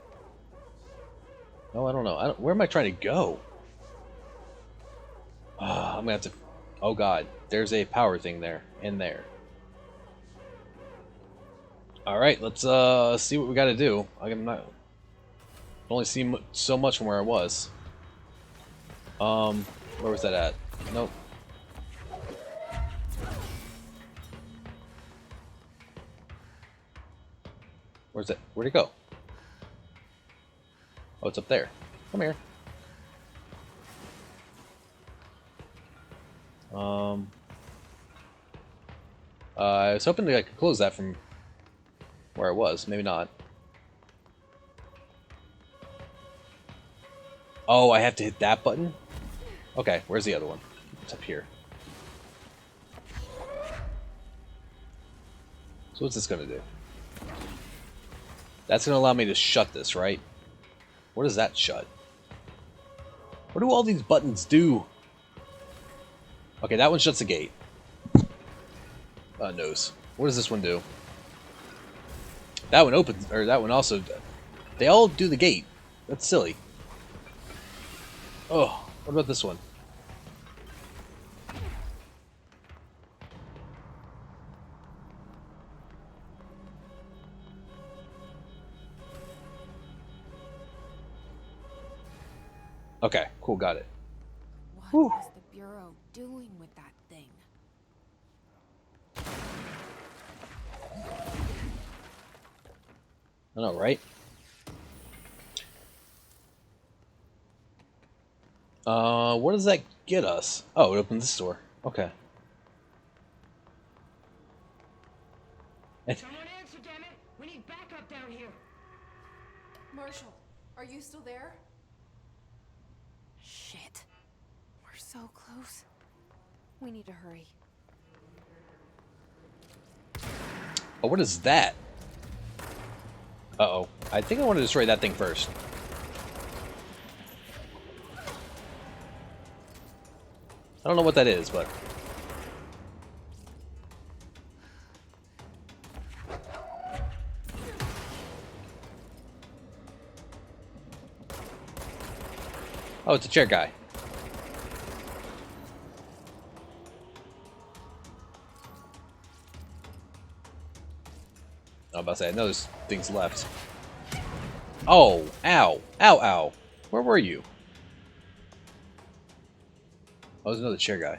No, I don't know. Where am I trying to go? I'm gonna have to... Oh god, there's a power thing there. In there. Alright, let's see what we gotta do. I'm not... I only see so much from where I was. Where was that at? Nope. Where's it? Where'd it go? Oh, it's up there. Come here. I was hoping that I could close that from where I was. Maybe not. Oh, I have to hit that button? Okay, where's the other one? It's up here. So what's this gonna do? That's gonna allow me to shut this, right? What does that shut? What do all these buttons do? Okay, that one shuts the gate. Nose. What does this one do? That one opens, or that one also... They all do the gate. That's silly. Oh, what about this one? Okay, cool, got it. What is the Bureau doing with that thing? I know, right? What does that get us? Oh, it opens this door. Okay. Someone answer, damn it! We need backup down here. Marshall, are you still there? Shit. We're so close. We need to hurry. Oh, what is that? Uh-oh. I think I want to destroy that thing first. I don't know what that is, but... Oh, it's a chair guy. I was about to say, I know there's things left. Oh, ow. Ow, ow. Where were you? Oh, there's another chair guy.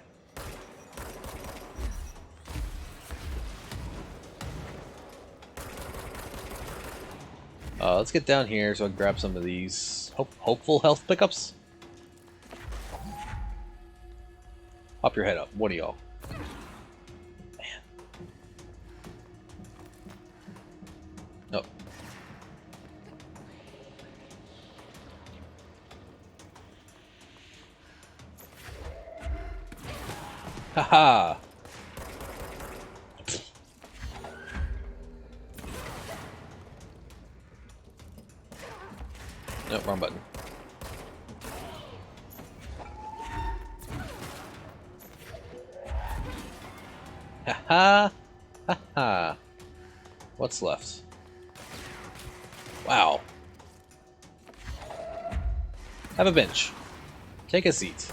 Let's get down here so I can grab some of these hopeful health pickups. Pop your head up. What are y'all? Man. Nope. Haha. Nope, wrong button. Haha. Haha. What's left? Wow. Have a bench. Take a seat.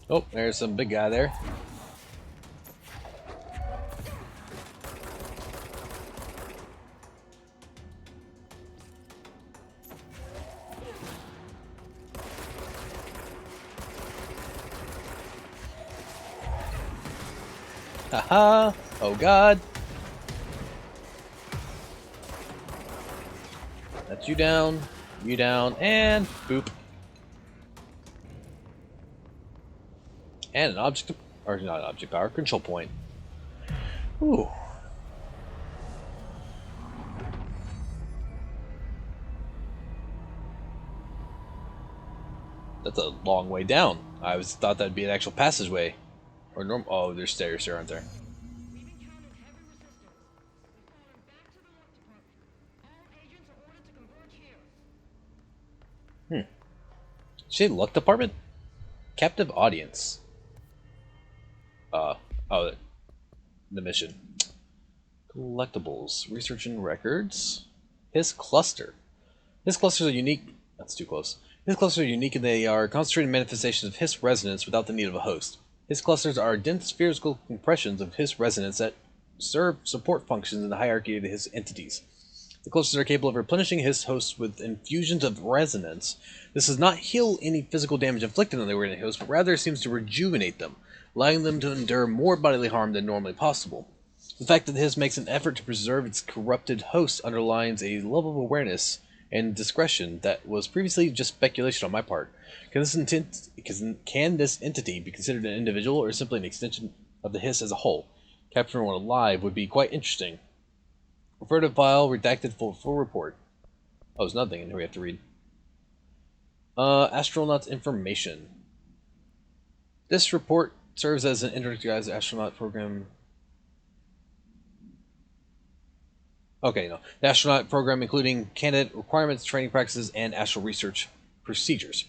Oh, there's some big guy there. Haha! Oh god! That's you down, and boop. And an object, or not an object power, control point. Ooh. That's a long way down. I thought that'd be an actual passageway. Or normal. Oh, there's stairs here, aren't there? We've encountered Shade Luck Department? Captive Audience. Oh, the mission. Collectibles. Research and records. His cluster. His clusters are unique. That's too close. His clusters are unique and they are concentrated manifestations of Hiss resonance without the need of a host. His clusters are dense spherical compressions of Hiss resonance that serve support functions in the hierarchy of his entities. The clusters are capable of replenishing his hosts with infusions of resonance. This does not heal any physical damage inflicted on the organic host, but rather seems to rejuvenate them, allowing them to endure more bodily harm than normally possible. The fact that his makes an effort to preserve its corrupted host underlines a level of awareness and discretion that was previously just speculation on my part. Can this entity be considered an individual or simply an extension of the Hiss as a whole? Capturing one alive would be quite interesting. Refer to file redacted full report. Oh, there's nothing in here we have to read. Astronauts information. This report serves as an introductory astronaut program. Okay, no. The astronaut program including candidate requirements, training practices, and astral research procedures.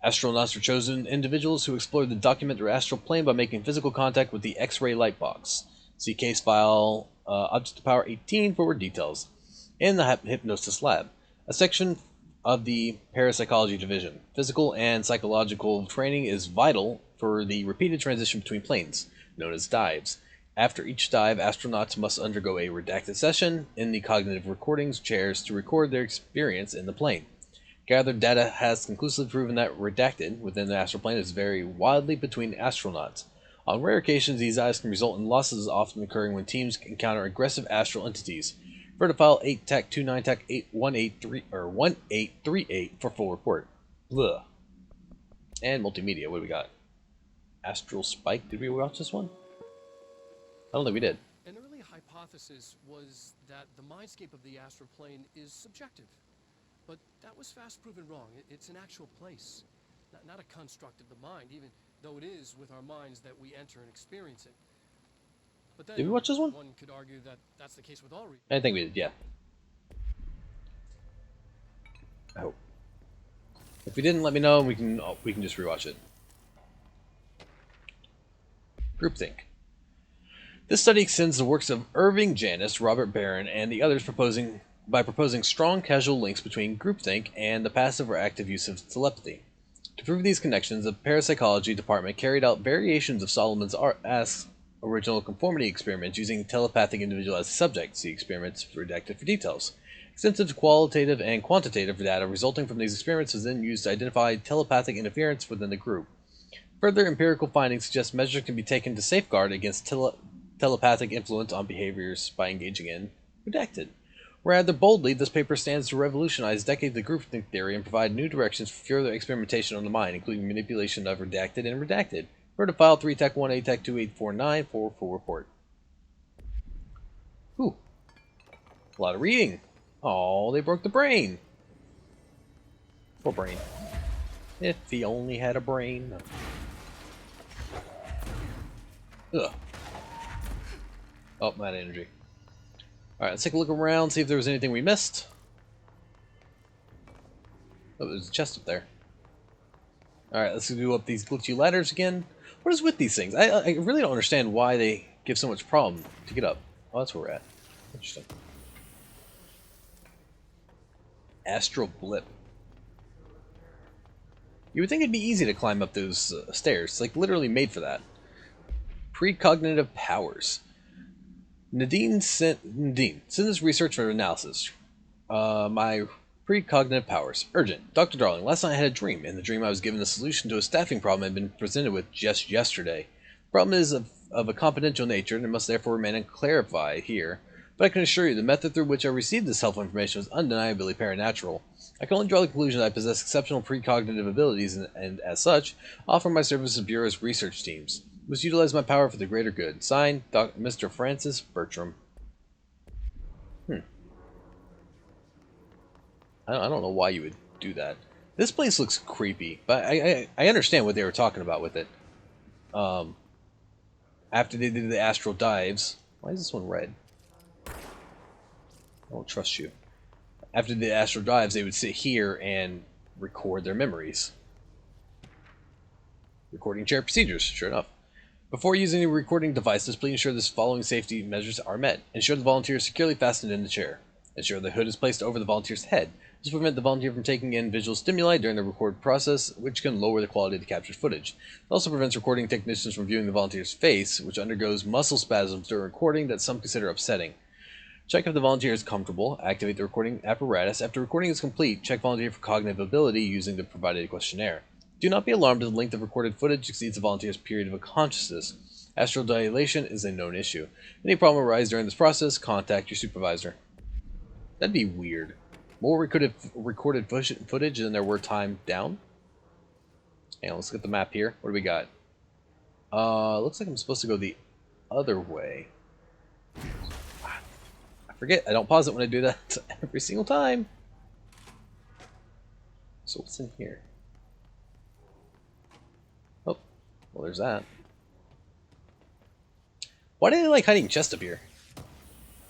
Astronauts are chosen individuals who explore the document or astral plane by making physical contact with the X-ray light box. See case file Object to Power 18 for more details. In the Hypnosis Lab, a section of the Parapsychology Division. Physical and psychological training is vital for the repeated transition between planes, known as dives. After each dive, astronauts must undergo a redacted session in the cognitive recordings chairs to record their experience in the plane. Gathered data has conclusively proven that redacted within the astral plane is vary wildly between astronauts. On rare occasions, these dives can result in losses often occurring when teams encounter aggressive astral entities. Refer to file 8-TAC-29-TAC-1838 for full report. Blah. And multimedia, what do we got? Astral Spike, did we watch this one? I don't think we did. An early hypothesis was that the mindscape of the astral plane is subjective. But that was fast proven wrong. It's an actual place, not a construct of the mind, even though it is with our minds that we enter and experience it. But then, did we watch this one? One could argue that that's the case with all I think we did, yeah. I hope. If we didn't, let me know and we can just rewatch it. Groupthink. This study extends the works of Irving Janis, Robert Barron, and the others by proposing strong causal links between groupthink and the passive or active use of telepathy. To prove these connections, the Parapsychology Department carried out variations of Solomon's original conformity experiments using telepathic individual as a subject. See experiments redacted for details. Extensive qualitative and quantitative data resulting from these experiments was then used to identify telepathic interference within the group. Further empirical findings suggest measures can be taken to safeguard against telepathic influence on behaviors by engaging in redacted. Rather boldly, this paper stands to revolutionize decades of groupthink theory and provide new directions for further experimentation on the mind, including manipulation of redacted and redacted. Refer to file 3-TAC-1-8-TAC-2849 for full report. Whew. A lot of reading. Oh, they broke the brain. Poor brain. If he only had a brain. Ugh. Oh, mad energy. Alright, let's take a look around, see if there was anything we missed. Oh, there's a chest up there. Alright, let's do up these glitchy ladders again. What is with these things? I really don't understand why they give so much problem to get up. Oh, that's where we're at. Interesting. Astral Blip. You would think it'd be easy to climb up those stairs. It's like literally made for that. Precognitive powers. Nadine sent this research for analysis. My precognitive powers. Urgent. Dr. Darling, last night I had a dream. In the dream I was given the solution to a staffing problem I had been presented with just yesterday. The problem is of a confidential nature and it must therefore remain unclarified here. But I can assure you the method through which I received this helpful information was undeniably paranatural. I can only draw the conclusion that I possess exceptional precognitive abilities and as such, offer my services to Bureau's research teams. Must utilize my power for the greater good. Signed, Mr. Francis Bertram. I don't know why you would do that. This place looks creepy, but I understand what they were talking about with it. After they did the astral dives... Why is this one red? I don't trust you. After the astral dives, they would sit here and record their memories. Recording chair procedures, sure enough. Before using any recording devices, please ensure the following safety measures are met. Ensure the volunteer is securely fastened in the chair. Ensure the hood is placed over the volunteer's head. This will prevent the volunteer from taking in visual stimuli during the record process, which can lower the quality of the captured footage. It also prevents recording technicians from viewing the volunteer's face, which undergoes muscle spasms during recording that some consider upsetting. Check if the volunteer is comfortable. Activate the recording apparatus. After recording is complete, check volunteer for cognitive ability using the provided questionnaire. Do not be alarmed if the length of recorded footage exceeds the volunteer's period of consciousness. Astral dilation is a known issue. Any problem arises during this process, contact your supervisor. That'd be weird. More recorded footage than there were time down? Hang on, let's get the map here. What do we got? Looks like I'm supposed to go the other way. I forget, I don't pause it when I do that every single time. So what's in here? Oh, well there's that. Why do they like hiding chests up here?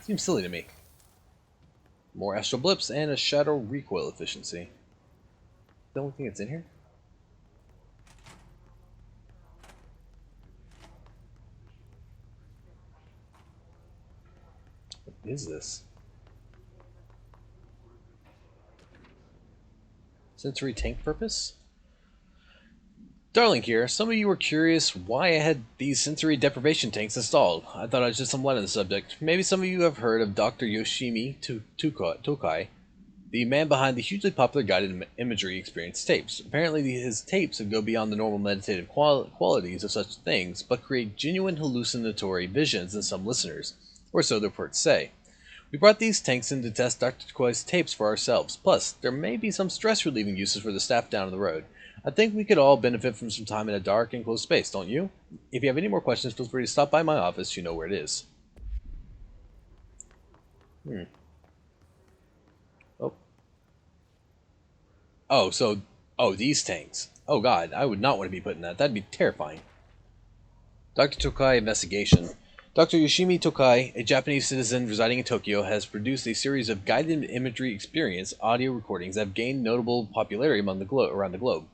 Seems silly to me. More astral blips and a shadow recoil efficiency. The only thing that's in here? What is this? Sensory tank purpose? Darling here, some of you were curious why I had these sensory deprivation tanks installed. I thought I'd shed some light on the subject. Maybe some of you have heard of Dr. Yoshimi Tokai, the man behind the hugely popular guided imagery experience tapes. Apparently his tapes go beyond the normal meditative qualities of such things, but create genuine hallucinatory visions in some listeners, or so the reports say. We brought these tanks in to test Dr. Tokai's tapes for ourselves. Plus, there may be some stress-relieving uses for the staff down the road. I think we could all benefit from some time in a dark, enclosed space, don't you? If you have any more questions, feel free to stop by my office. You know where it is. Oh, these tanks. Oh god, I would not want to be put in that. That'd be terrifying. Dr. Tokai investigation. Dr. Yoshimi Tokai, a Japanese citizen residing in Tokyo, has produced a series of guided imagery experience audio recordings that have gained notable popularity around the globe.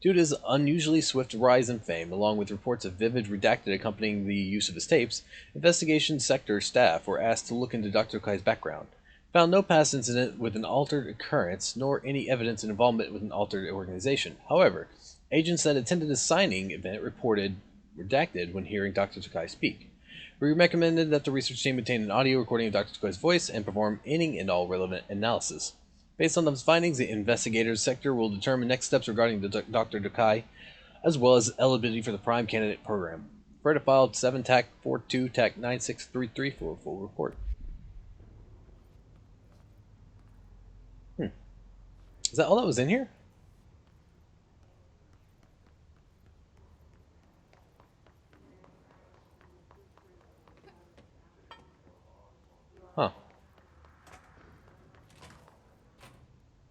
Due to his unusually swift rise in fame, along with reports of vivid redacted accompanying the use of his tapes, investigation sector staff were asked to look into Dr. Tokai's background. Found no past incident with an altered occurrence, nor any evidence of involvement with an altered organization. However, agents that attended a signing event reported redacted when hearing Dr. Tokai speak. We recommended that the research team obtain an audio recording of Dr. Tokai's voice and perform any and all relevant analysis. Based on those findings, the investigators sector will determine next steps regarding Dr. Tokai, as well as eligibility for the Prime Candidate Program. Refer to file 7-TAC-42-TAC-9633 for a full report. Is that all that was in here? Huh.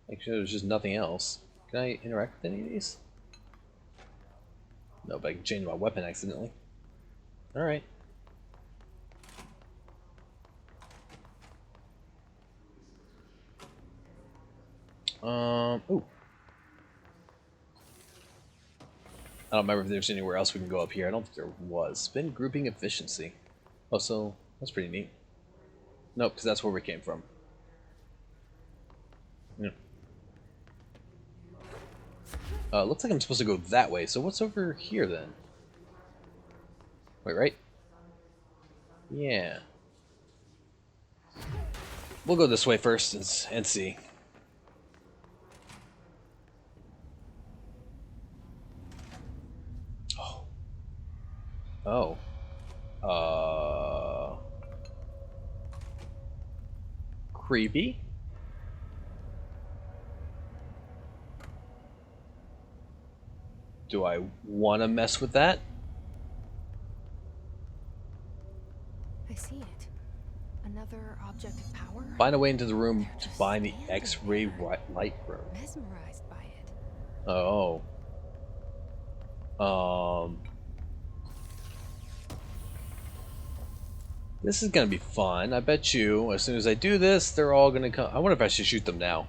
Make sure there's just nothing else. Can I interact with any of these? No, but I can change my weapon accidentally. Alright. Ooh. I don't remember if there's anywhere else we can go up here. I don't think there was. Spin grouping efficiency. Oh, so that's pretty neat. Nope, because that's where we came from. Yeah. Looks like I'm supposed to go that way. So what's over here then? Wait, right? Yeah. We'll go this way first and see. Oh. Creepy? Do I want to mess with that? I see it. Another object of power? Find a way into the room to find the X-ray light room. Mesmerized by it. Oh. This is gonna be fun. I bet you, as soon as I do this, they're all gonna come. I wonder if I should shoot them now.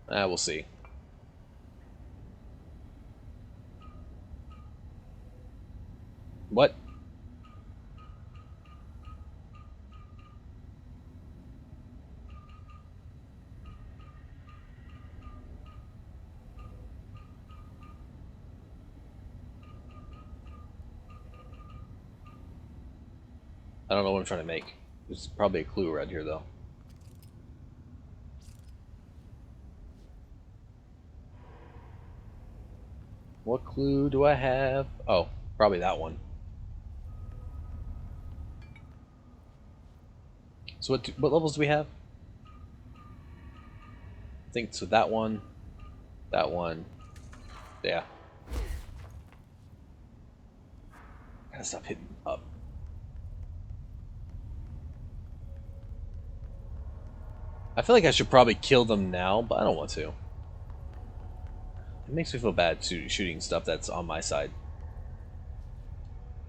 We'll see. I don't know what I'm trying to make. There's probably a clue around here, though. What clue do I have? Oh, probably that one. So what levels do we have? I think so. That one, yeah. Gotta stop hitting up. I feel like I should probably kill them now, but I don't want to. It makes me feel bad shooting stuff that's on my side.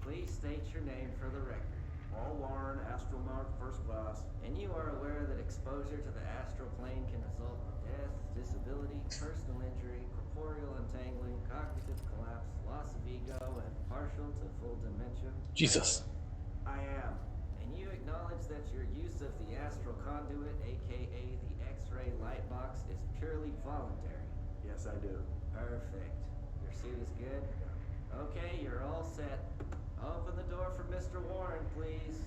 Please state your name for the record. Paul Warren, astronaut first class. And you are aware that exposure to the astral plane can result in death, disability, personal injury, corporeal entangling, cognitive collapse, loss of ego, and partial to full dementia? Jesus. I am. And you acknowledge that your use of the astral conduit, aka the X-ray light box, is purely voluntary? Yes, I do. Perfect. Your suit is good? Okay, you're all set. Open the door for Mr. Warren, please.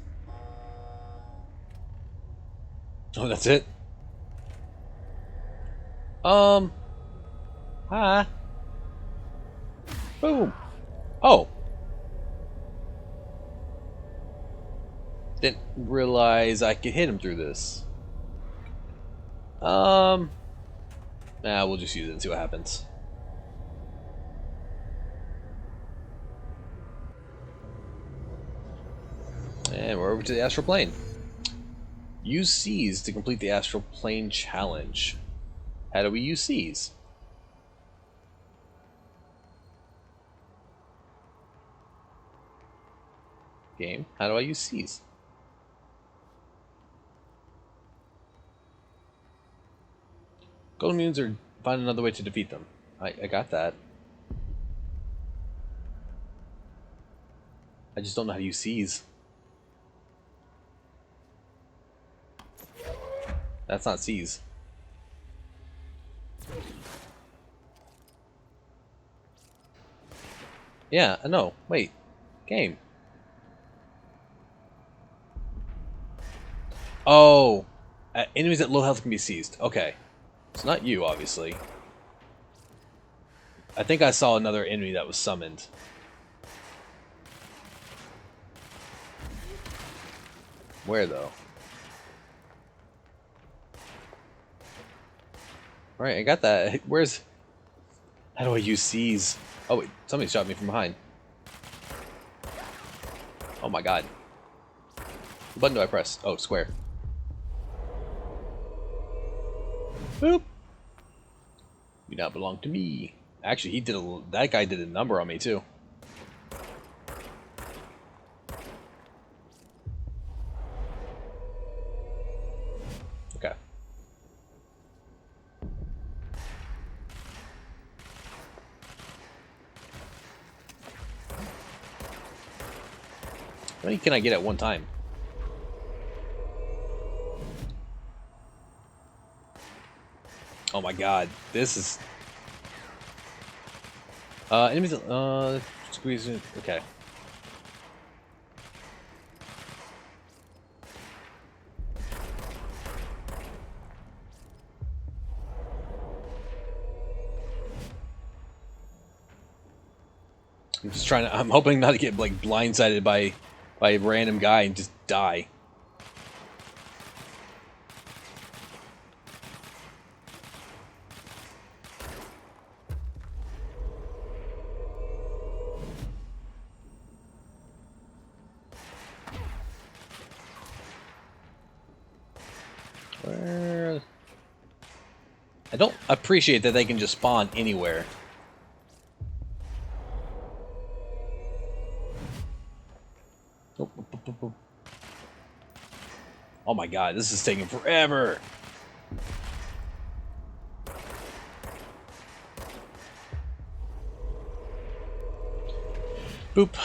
Oh, that's it? Hi. Boom. Oh. Didn't realize I could hit him through this. Nah, we'll just use it and see what happens. And we're over to the astral plane. Use C's to complete the astral plane challenge. How do we use C's? Game, how do I use C's? Golden Moons or find another way to defeat them. I got that. I just don't know how to use C's. That's not C's. Yeah, I know. Wait. Game. Oh. Enemies at low health can be seized. Okay. It's not you, obviously. I think I saw another enemy that was summoned. Where, though? Alright, I got that. Where's... How do I use C's? Oh, wait. Somebody shot me from behind. Oh, my God. What button do I press? Oh, square. Boop. You now belong to me. Actually, he did a... That guy did a number on me, too. Okay. How many can I get at one time? Oh my God, this is... enemies, squeeze in, okay. I'm just trying to, I'm hoping not to get, like, blindsided by a random guy and just die. Where... I don't appreciate that they can just spawn anywhere. Oh my God, this is taking forever. Boop.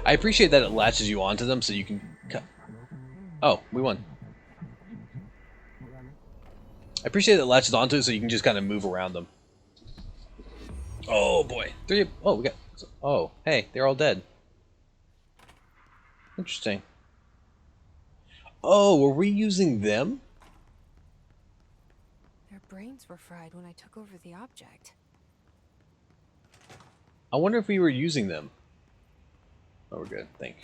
I appreciate that it latches you onto them so you can cut. Oh, we won. I appreciate that it latches onto it so you can just kind of move around them. Oh boy. Oh, we got. Oh, hey, they're all dead. Interesting. Oh, were we using them? Their brains were fried when I took over the object. I wonder if we were using them. Oh, we're good, I think.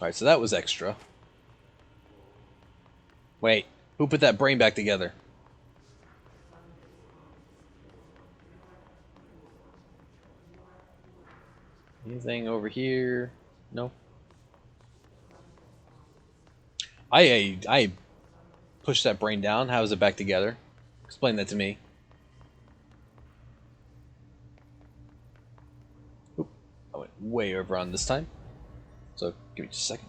Alright, so that was extra. Wait, who put that brain back together? Anything over here? No. I pushed that brain down. How is it back together? Explain that to me. Oop, I went way over on this time. So give me just a second.